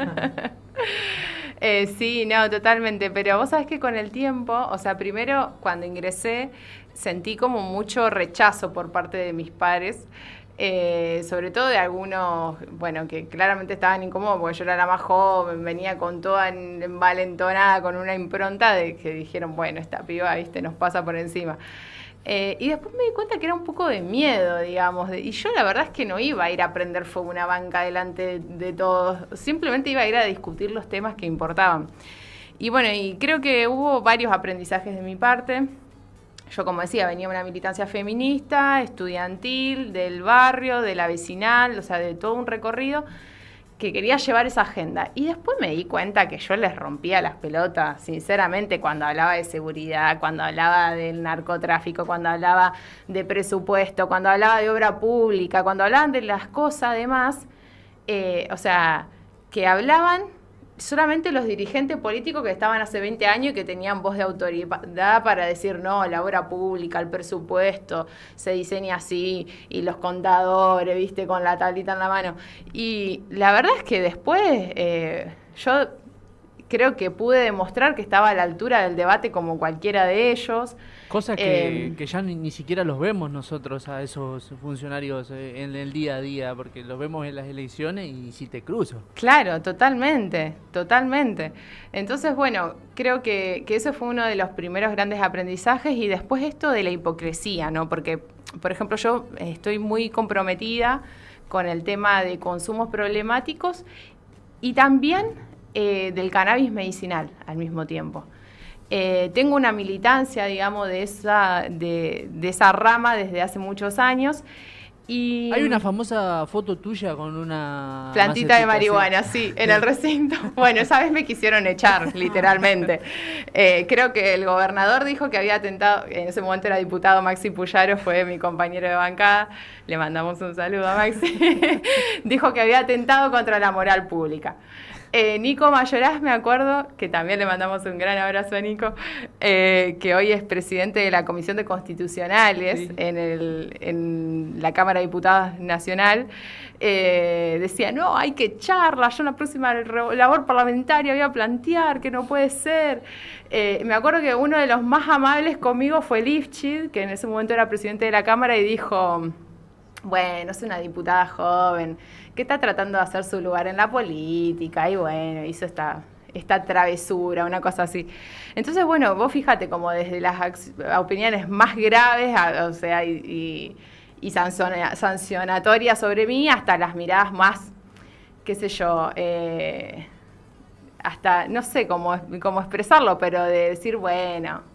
Sí, no, totalmente, pero vos sabés que con el tiempo, o sea, primero cuando ingresé sentí como mucho rechazo por parte de mis padres, sobre todo de algunos, bueno, que claramente estaban incómodos porque yo era la más joven, venía con toda envalentonada, con una impronta de que dijeron, bueno, esta piba, viste, nos pasa por encima. Y después me di cuenta que era un poco de miedo, digamos, y yo la verdad es que no iba a ir a prender fuego una banca delante de todos, simplemente iba a ir a discutir los temas que importaban. Y bueno, y creo que hubo varios aprendizajes de mi parte. Yo, como decía, venía de una militancia feminista, estudiantil, del barrio, de la vecinal, o sea, de todo un recorrido que quería llevar esa agenda. Y después me di cuenta que yo les rompía las pelotas, sinceramente, cuando hablaba de seguridad, cuando hablaba del narcotráfico, cuando hablaba de presupuesto, cuando hablaba de obra pública, cuando hablaban de las cosas demás, o sea, que hablaban solamente los dirigentes políticos que estaban hace 20 años y que tenían voz de autoridad para decir, no, la obra pública, el presupuesto se diseña así, y los contadores, viste, con la tablita en la mano. Y la verdad es que después yo creo que pude demostrar que estaba a la altura del debate como cualquiera de ellos. Cosa que ya ni siquiera los vemos nosotros a esos funcionarios en el día a día, porque los vemos en las elecciones y si te cruzo. Claro, totalmente. Entonces, bueno, creo que ese fue uno de los primeros grandes aprendizajes y después esto de la hipocresía, ¿no? Porque, por ejemplo, yo estoy muy comprometida con el tema de consumos problemáticos y también del cannabis medicinal al mismo tiempo. Tengo una militancia, digamos, de esa rama desde hace muchos años Y hay una famosa foto tuya con una plantita de marihuana, sí, en el recinto. Bueno, esa vez me quisieron echar, literalmente. Creo que el gobernador dijo que había atentado, en ese momento era diputado Maxi Puyaro, fue mi compañero de bancada, le mandamos un saludo a Maxi, dijo que había atentado contra la moral pública. Nico Mayoraz, me acuerdo, que también le mandamos un gran abrazo a Nico, que hoy es presidente de la Comisión de Constitucionales, sí, en la Cámara de Diputados Nacional, decía, no, hay que echarla, yo en la próxima labor parlamentaria voy a plantear que no puede ser. Me acuerdo que uno de los más amables conmigo fue Lifchitz, que en ese momento era presidente de la Cámara, y dijo, bueno, es una diputada joven que está tratando de hacer su lugar en la política, y bueno, hizo esta travesura, una cosa así. Entonces, bueno, vos fíjate como desde las opiniones más graves, o sea, y sancionatorias sobre mí, hasta las miradas más, qué sé yo, hasta, no sé cómo expresarlo, pero de decir, bueno...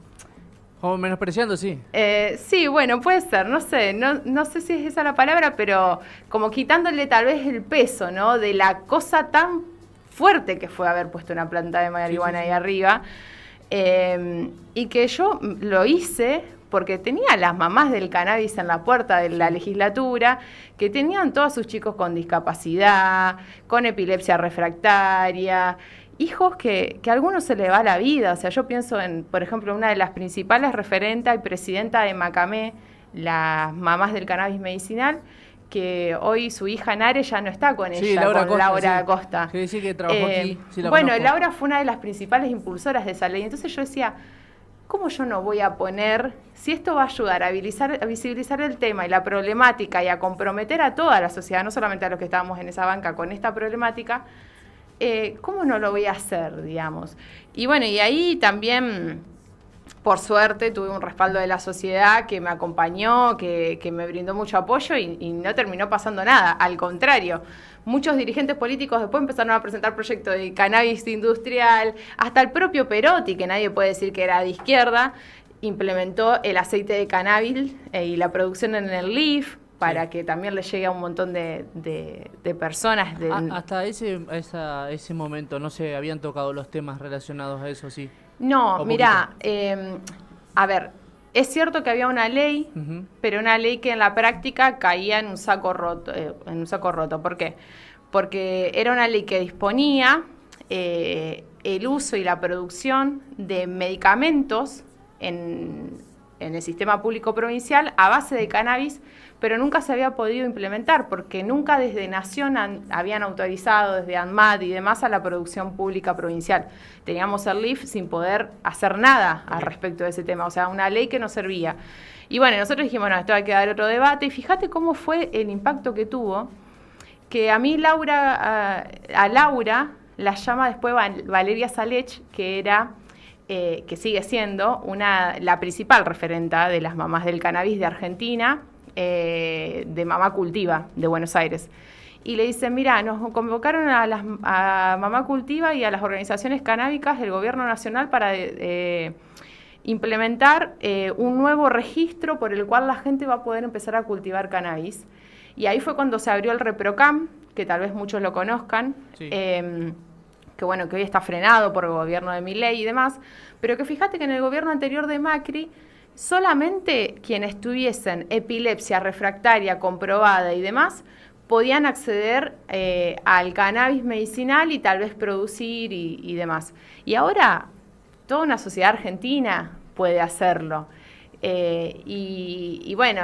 Como menospreciando, sí. Sí, bueno, puede ser, no sé, no sé si es esa la palabra, pero como quitándole tal vez el peso, ¿no? De la cosa tan fuerte que fue haber puesto una planta de marihuana ahí arriba. Y que yo lo hice porque tenía a las mamás del cannabis en la puerta de la legislatura, que tenían todos sus chicos con discapacidad, con epilepsia refractaria, hijos que a algunos se le va la vida. O sea, yo pienso en, por ejemplo, una de las principales referentas y presidenta de Macamé, las mamás del cannabis medicinal, que hoy su hija Nare ya no está con ella, Laura con Costa, Laura sí. Costa. Sí, sí, que trabajó aquí. Sí, bueno, conozco. Laura fue una de las principales impulsoras de esa ley. Entonces yo decía, ¿cómo yo no voy a poner, si esto va a ayudar a visibilizar el tema y la problemática y a comprometer a toda la sociedad, no solamente a los que estábamos en esa banca con esta problemática, ¿cómo no lo voy a hacer, digamos? Y bueno, y ahí también, por suerte, tuve un respaldo de la sociedad que me acompañó, que me brindó mucho apoyo y no terminó pasando nada. Al contrario, muchos dirigentes políticos después empezaron a presentar proyectos de cannabis industrial, hasta el propio Perotti, que nadie puede decir que era de izquierda, implementó el aceite de cannabis y la producción en el LIF, para que también le llegue a un montón de personas. Hasta ese momento no se habían tocado los temas relacionados a eso, sí. No, mirá, a ver, es cierto que había una ley, pero una ley que en la práctica caía en un saco roto. ¿Por qué? Porque era una ley que disponía el uso y la producción de medicamentos en el sistema público provincial a base de cannabis, pero nunca se había podido implementar porque nunca desde Nación habían autorizado, desde ANMAT y demás, a la producción pública provincial. Teníamos el LIF sin poder hacer nada al respecto de ese tema, o sea, una ley que no servía. Y bueno, nosotros dijimos, bueno, esto va a quedar otro debate, y fíjate cómo fue el impacto que tuvo, que a mí Laura la llama después Valeria Salech, que era... que sigue siendo la principal referenta de las mamás del cannabis de Argentina, de Mamá Cultiva de Buenos Aires. Y le dicen, mira, nos convocaron a Mamá Cultiva y a las organizaciones canábicas del Gobierno Nacional para implementar un nuevo registro por el cual la gente va a poder empezar a cultivar cannabis. Y ahí fue cuando se abrió el ReproCam, que tal vez muchos lo conozcan, sí. Que bueno, que hoy está frenado por el gobierno de Milei y demás, pero que fíjate que en el gobierno anterior de Macri, solamente quienes tuviesen epilepsia refractaria comprobada y demás, podían acceder al cannabis medicinal y tal vez producir y demás. Y ahora, toda una sociedad argentina puede hacerlo. Y bueno,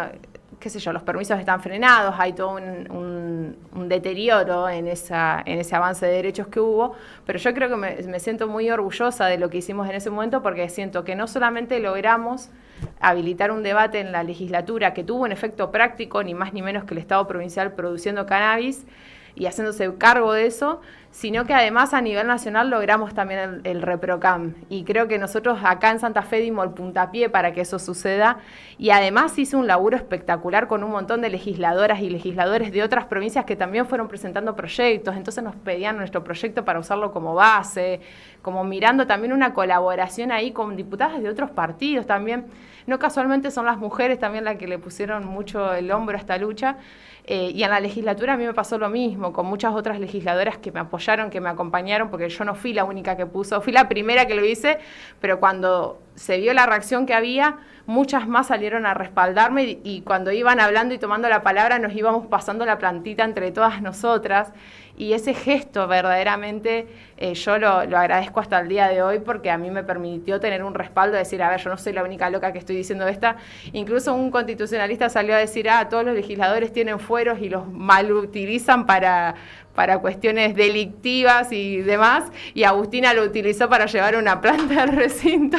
qué sé yo, los permisos están frenados, hay todo un deterioro en ese avance de derechos que hubo, pero yo creo que me siento muy orgullosa de lo que hicimos en ese momento, porque siento que no solamente logramos habilitar un debate en la legislatura que tuvo un efecto práctico, ni más ni menos que el Estado provincial produciendo cannabis y haciéndose cargo de eso, sino que además a nivel nacional logramos también el ReproCam. Y creo que nosotros acá en Santa Fe dimos el puntapié para que eso suceda. Y además hizo un laburo espectacular con un montón de legisladoras y legisladores de otras provincias que también fueron presentando proyectos. Entonces nos pedían nuestro proyecto para usarlo como base, como mirando también una colaboración ahí con diputadas de otros partidos también. No casualmente son las mujeres también las que le pusieron mucho el hombro a esta lucha. Y en la legislatura a mí me pasó lo mismo, con muchas otras legisladoras que me apoyaron, que me acompañaron, porque yo no fui la única que puso, fui la primera que lo hice, pero cuando se vio la reacción que había, muchas más salieron a respaldarme y cuando iban hablando y tomando la palabra nos íbamos pasando la plantita entre todas nosotras. Y ese gesto verdaderamente yo lo agradezco hasta el día de hoy porque a mí me permitió tener un respaldo de decir, a ver, yo no soy la única loca que estoy diciendo esta. Incluso un constitucionalista salió a decir, todos los legisladores tienen fueros y los malutilizan para cuestiones delictivas y demás, y Agustina lo utilizó para llevar una planta al recinto.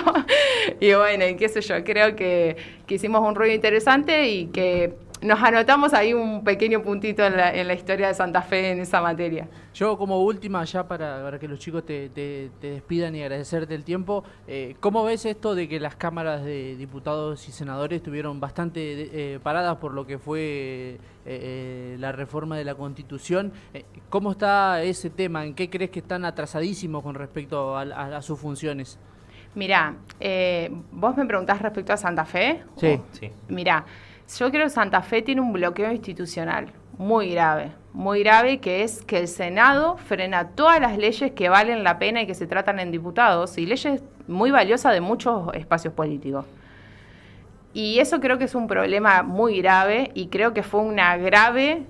Y bueno, y qué sé yo, creo que hicimos un ruido interesante y que nos anotamos ahí un pequeño puntito en la historia de Santa Fe en esa materia. Yo como última, ya para que los chicos te despidan y agradecerte el tiempo, ¿cómo ves esto de que las cámaras de diputados y senadores estuvieron bastante paradas por lo que fue la reforma de la Constitución? ¿Cómo está ese tema? ¿En qué crees que están atrasadísimos con respecto a sus funciones? Mirá, ¿vos me preguntás respecto a Santa Fe? Sí. Mirá, yo creo que Santa Fe tiene un bloqueo institucional muy grave, que es que el Senado frena todas las leyes que valen la pena y que se tratan en diputados, y leyes muy valiosas de muchos espacios políticos. Y eso creo que es un problema muy grave, y creo que fue una grave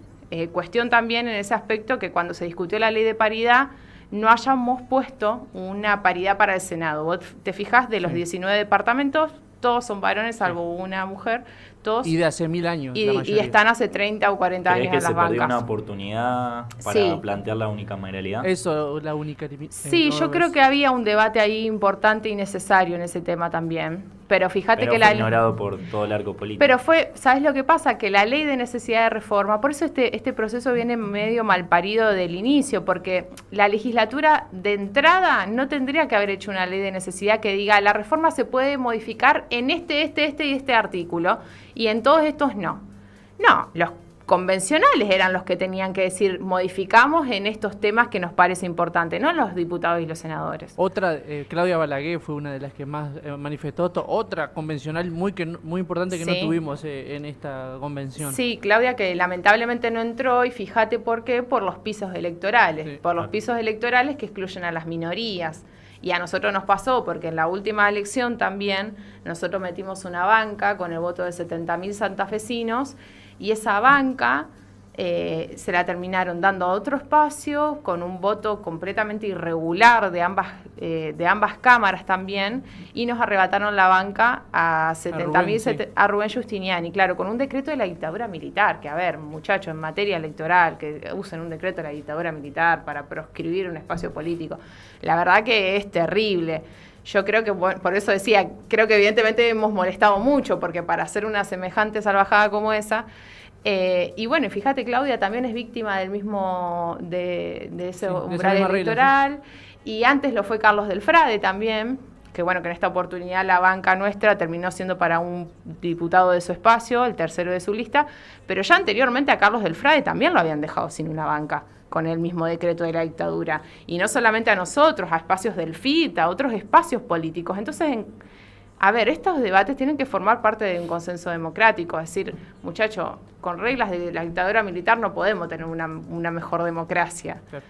cuestión también en ese aspecto que cuando se discutió la ley de paridad no hayamos puesto una paridad para el Senado. Vos te fijás, de los 19 departamentos, todos son varones, salvo una mujer, todos. Y de hace 1000 años. Y están hace 30 o 40 años en las bancas. ¿Crees que se perdió una oportunidad para plantear la unicameralidad? Eso, la única. Sí, yo creo que había un debate ahí importante y necesario en ese tema también. Pero fíjate que fue ignorado por todo el arco político. Pero ¿sabes lo que pasa? Que la ley de necesidad de reforma, por eso este proceso viene medio malparido del inicio, porque la legislatura de entrada no tendría que haber hecho una ley de necesidad que diga la reforma se puede modificar en este y este artículo, y en todos estos no. No, los convencionales eran los que tenían que decir modificamos en estos temas que nos parece importante, no los diputados y los senadores. Otra, Claudia Balaguer fue una de las que más manifestó esto, otra convencional muy importante que no tuvimos en esta convención. Sí, Claudia, que lamentablemente no entró, y fíjate por qué, por los pisos electorales, pisos electorales que excluyen a las minorías. Y a nosotros nos pasó, porque en la última elección también nosotros metimos una banca con el voto de 70.000 santafesinos, y esa banca se la terminaron dando a otro espacio con un voto completamente irregular de ambas cámaras también, y nos arrebataron la banca a 70.000, a Rubén Giustiniani, claro, con un decreto de la dictadura militar, que a ver, muchachos, en materia electoral, que usen un decreto de la dictadura militar para proscribir un espacio político, la verdad que es terrible. Yo creo que, bueno, por eso decía, creo que evidentemente hemos molestado mucho, porque para hacer una semejante salvajada como esa, y bueno, fíjate, Claudia también es víctima del mismo, de ese umbral electoral, y antes lo fue Carlos del Frade también, que bueno, que en esta oportunidad la banca nuestra terminó siendo para un diputado de su espacio, el tercero de su lista, pero ya anteriormente a Carlos del Frade también lo habían dejado sin una banca, con el mismo decreto de la dictadura, y no solamente a nosotros, a espacios del FIT, a otros espacios políticos. Entonces, a ver, estos debates tienen que formar parte de un consenso democrático, es decir, muchachos, con reglas de la dictadura militar no podemos tener una mejor democracia. Claro.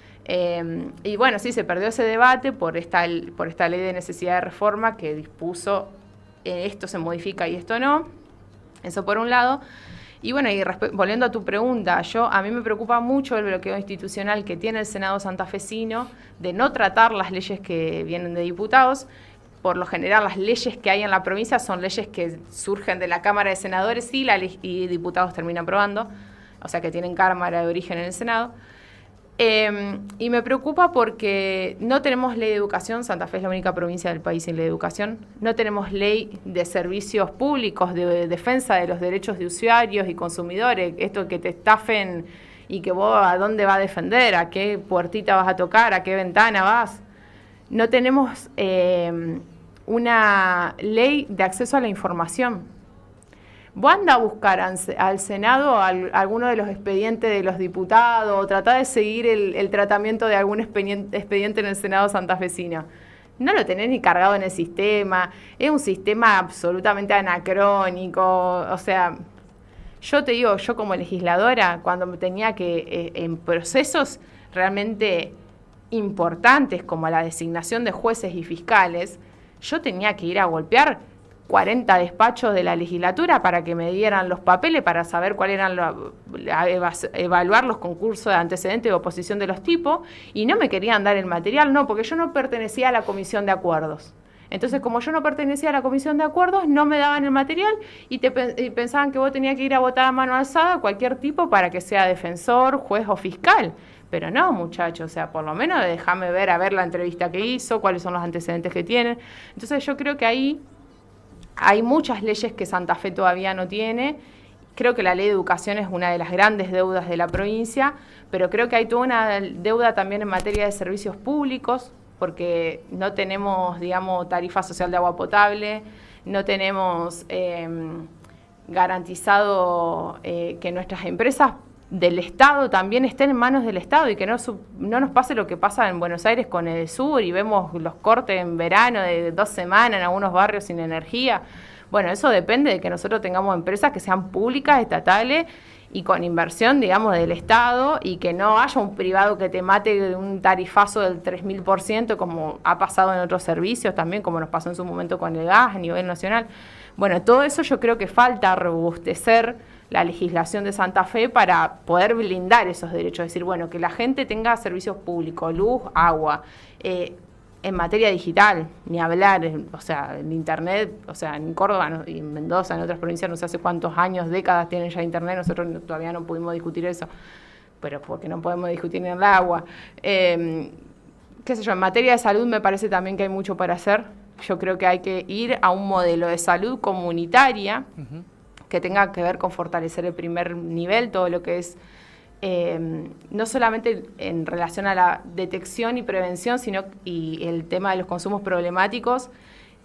Y bueno, sí, se perdió ese debate por esta ley de necesidad de reforma que dispuso esto se modifica y esto no, eso por un lado. Y bueno, y volviendo a tu pregunta, a mí me preocupa mucho el bloqueo institucional que tiene el Senado santafesino de no tratar las leyes que vienen de diputados. Por lo general, las leyes que hay en la provincia son leyes que surgen de la Cámara de Senadores y diputados terminan aprobando, o sea que tienen cámara de origen en el Senado. Y me preocupa porque no tenemos ley de educación. Santa Fe es la única provincia del país sin ley de educación. No tenemos ley de servicios públicos, de defensa de los derechos de usuarios y consumidores. Esto que te estafen y que vos a dónde vas a defender, a qué puertita vas a tocar, a qué ventana vas. No tenemos una ley de acceso a la información. Vos andás a buscar al Senado alguno de los expedientes de los diputados o tratá de seguir el tratamiento de algún expediente en el Senado santafesino. No lo tenés ni cargado en el sistema, es un sistema absolutamente anacrónico, o sea, yo te digo, yo como legisladora, cuando tenía que, en procesos realmente importantes como la designación de jueces y fiscales, yo tenía que ir a golpear 40 despachos de la legislatura para que me dieran los papeles para saber cuáles eran evaluar los concursos de antecedentes de oposición de los tipos, y no me querían dar el material, no, porque yo no pertenecía a la comisión de acuerdos. Entonces, como yo no pertenecía a la comisión de acuerdos, no me daban el material y pensaban que vos tenías que ir a votar a mano alzada a cualquier tipo para que sea defensor, juez o fiscal. Pero no, muchachos, o sea, por lo menos déjame ver, a ver la entrevista que hizo, cuáles son los antecedentes que tienen. Entonces, yo creo que ahí hay muchas leyes que Santa Fe todavía no tiene. Creo que la ley de educación es una de las grandes deudas de la provincia, pero creo que hay toda una deuda también en materia de servicios públicos, porque no tenemos, digamos, tarifa social de agua potable, no tenemos garantizado que nuestras empresas del Estado también estén en manos del Estado y que no nos pase lo que pasa en Buenos Aires con el sur y vemos los cortes en verano de 2 semanas en algunos barrios sin energía. Bueno, eso depende de que nosotros tengamos empresas que sean públicas, estatales y con inversión, digamos, del Estado, y que no haya un privado que te mate de un tarifazo del 3000%, como ha pasado en otros servicios también, como nos pasó en su momento con el gas a nivel nacional. Bueno, todo eso yo creo que falta robustecer la legislación de Santa Fe para poder blindar esos derechos, es decir, bueno, que la gente tenga servicios públicos, luz, agua, en materia digital, ni hablar, o sea, en Internet, o sea, en Córdoba y en Mendoza, en otras provincias, no sé hace cuántos años, décadas tienen ya Internet, nosotros todavía no pudimos discutir eso, pero porque no podemos discutir en el agua. Qué sé yo, en materia de salud me parece también que hay mucho para hacer. Yo creo que hay que ir a un modelo de salud comunitaria que tenga que ver con fortalecer el primer nivel, todo lo que es no solamente en relación a la detección y prevención, sino y el tema de los consumos problemáticos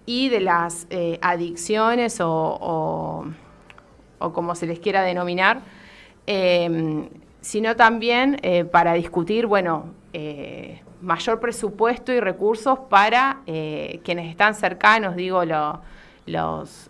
y de las adicciones o como se les quiera denominar, sino también para discutir, bueno, mayor presupuesto y recursos para quienes están cercanos, digo, los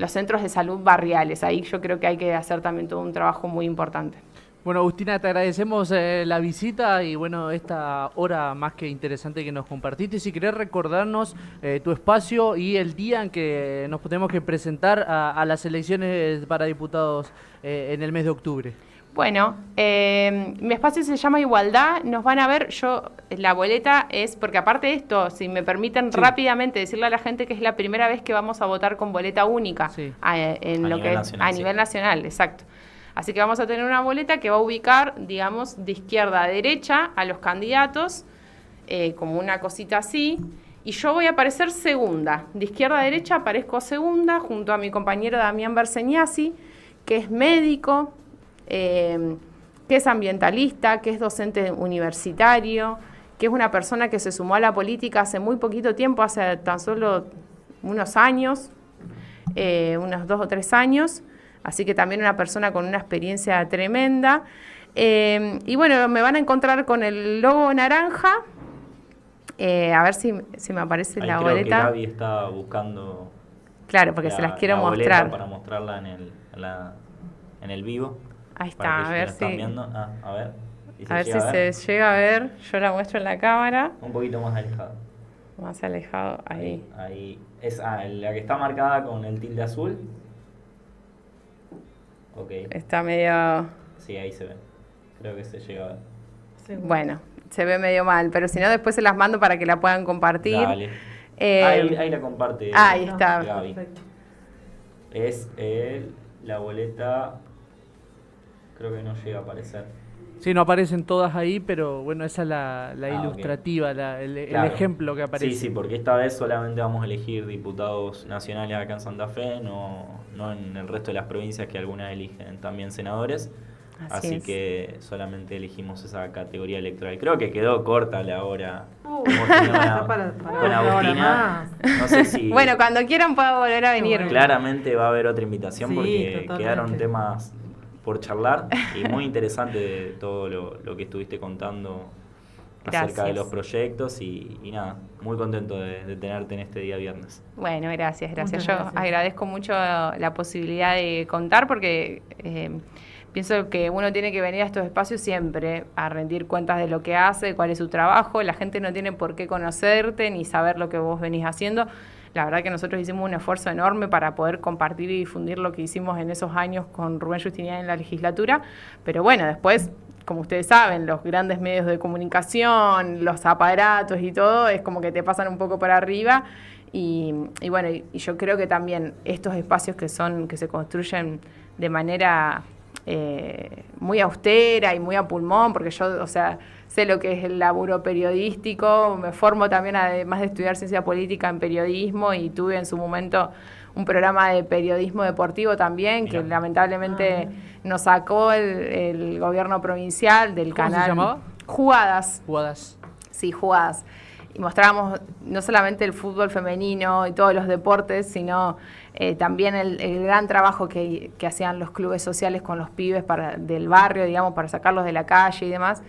centros de salud barriales. Ahí yo creo que hay que hacer también todo un trabajo muy importante. Bueno, Agustina, te agradecemos la visita y bueno, esta hora más que interesante que nos compartiste. Si querés recordarnos tu espacio y el día en que nos tenemos que presentar a las elecciones para diputados en el mes de octubre. Bueno, mi espacio se llama Igualdad, nos van a ver, la boleta es, porque aparte de esto, si me permiten rápidamente decirle a la gente que es la primera vez que vamos a votar con boleta única en lo que es a nivel nacional, exacto. Así que vamos a tener una boleta que va a ubicar, digamos, de izquierda a derecha a los candidatos, como una cosita así, y yo voy a aparecer segunda. De izquierda a derecha aparezco segunda, junto a mi compañero Damián Berseñasi, que es médico, que es ambientalista, que es docente universitario, que es una persona que se sumó a la política hace muy poquito tiempo, hace tan solo unos años, unos 2 o 3 años, así que también una persona con una experiencia tremenda. Y bueno, me van a encontrar con el logo naranja, a ver si me aparece ahí la boleta. Creo que Gaby está buscando. Claro, porque se las quiero mostrar. Para mostrarla en el vivo. Ahí está, a ver si... a ver. A ver si se llega a ver. Yo la muestro en la cámara. Un poquito más alejado. Más alejado, ahí. Ahí. Es la que está marcada con el tilde azul. Ok. Está medio... Sí, ahí se ve. Creo que se llega a ver. Sí. Bueno, se ve medio mal, pero si no después se las mando para que la puedan compartir. Dale. Ahí la comparte. Ahí está. Gaby. Es la boleta... Creo que no llega a aparecer. Sí, no aparecen todas ahí, pero bueno, esa es la ilustrativa, okay. el ejemplo que aparece. Sí, porque esta vez solamente vamos a elegir diputados nacionales acá en Santa Fe, no en el resto de las provincias que algunas eligen también senadores. Así que solamente elegimos esa categoría electoral. Creo que quedó corta la hora. Con Agustina. No sé si. Bueno, cuando quieran puedo volver a venir. Claramente va a haber otra invitación, porque totalmente. quedaron temas por charlar y muy interesante todo lo que estuviste contando. Gracias. Acerca de los proyectos y nada, muy contento de tenerte en este día viernes. Bueno, gracias. Muchas Yo gracias. agradezco mucho la posibilidad de contar porque pienso que uno tiene que venir a estos espacios siempre a rendir cuentas de lo que hace, cuál es su trabajo. La gente no tiene por qué conocerte ni saber lo que vos venís haciendo. La verdad que nosotros hicimos un esfuerzo enorme para poder compartir y difundir lo que hicimos en esos años con Rubén Justiniani en la legislatura, pero bueno, después, como ustedes saben, los grandes medios de comunicación, los aparatos y todo, es como que te pasan un poco por arriba y bueno, y yo creo que también estos espacios que se construyen de manera muy austera y muy a pulmón, porque yo, sé lo que es el laburo periodístico, me formo también, además de estudiar ciencia política, en periodismo, y tuve en su momento un programa de periodismo deportivo también, que lamentablemente nos sacó el gobierno provincial del canal. ¿Cómo se llamaba? Jugadas. Sí, Jugadas. Y mostrábamos no solamente el fútbol femenino y todos los deportes, sino también el gran trabajo que hacían los clubes sociales con los pibes del barrio, digamos, para sacarlos de la calle y demás.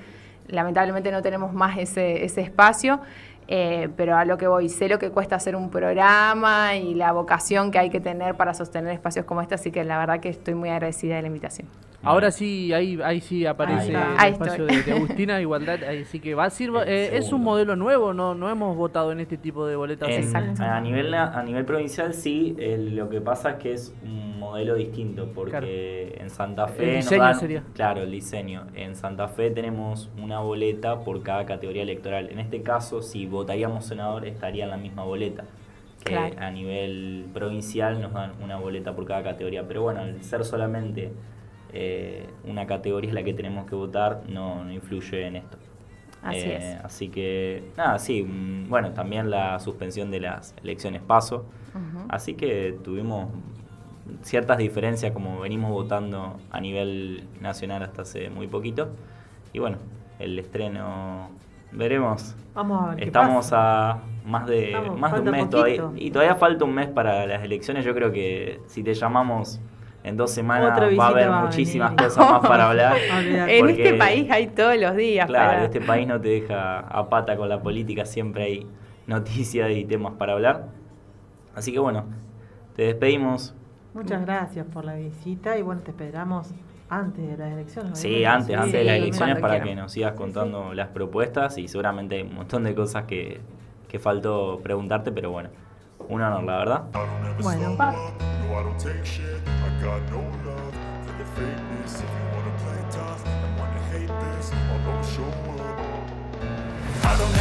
Lamentablemente no tenemos más ese espacio, pero a lo que voy, sé lo que cuesta hacer un programa y la vocación que hay que tener para sostener espacios como este, así que la verdad que estoy muy agradecida de la invitación. Ahora sí, ahí sí aparece el espacio de Agustina Igualdad, así que va a ser, es un modelo nuevo, no hemos votado en este tipo de boletas. Exacto. A nivel provincial sí, lo que pasa es que es un modelo distinto, porque en Santa Fe el diseño sería. Claro, el diseño. En Santa Fe tenemos una boleta por cada categoría electoral. En este caso, si votaríamos senador, estaría en la misma boleta. Que Claro. A nivel provincial nos dan una boleta por cada categoría. Pero bueno, al ser solamente una categoría es la que tenemos que votar, no influye en esto. Así es. Así que, nada, sí, bueno, también la suspensión de las elecciones PASO. Ujú. Así que tuvimos ciertas diferencias, como venimos votando a nivel nacional hasta hace muy poquito. Y bueno, el estreno, veremos. Vamos a ver qué Estamos pasa. a más de un falta mes poquito. todavía. Y todavía falta un mes para las elecciones. Yo creo que si te llamamos en 2 semanas Otra va a visita haber va a muchísimas venir. cosas más para hablar. Olvidate. En porque, este país hay todos los días. claro, este país no te deja a pata con la política, siempre hay noticias y temas para hablar. Así que bueno, te despedimos. Muchas gracias por la visita y bueno, te esperamos antes de las elecciones. Sí, obviamente. antes de las sí, elecciones, cuando para quieran. que nos sigas contando las propuestas, y seguramente hay un montón de cosas que faltó preguntarte, pero bueno, un honor, la verdad. Bueno, No, I don't take shit. I got no love for the fakeness. If you wanna play tough and wanna hate this, I'll always show up. I don't have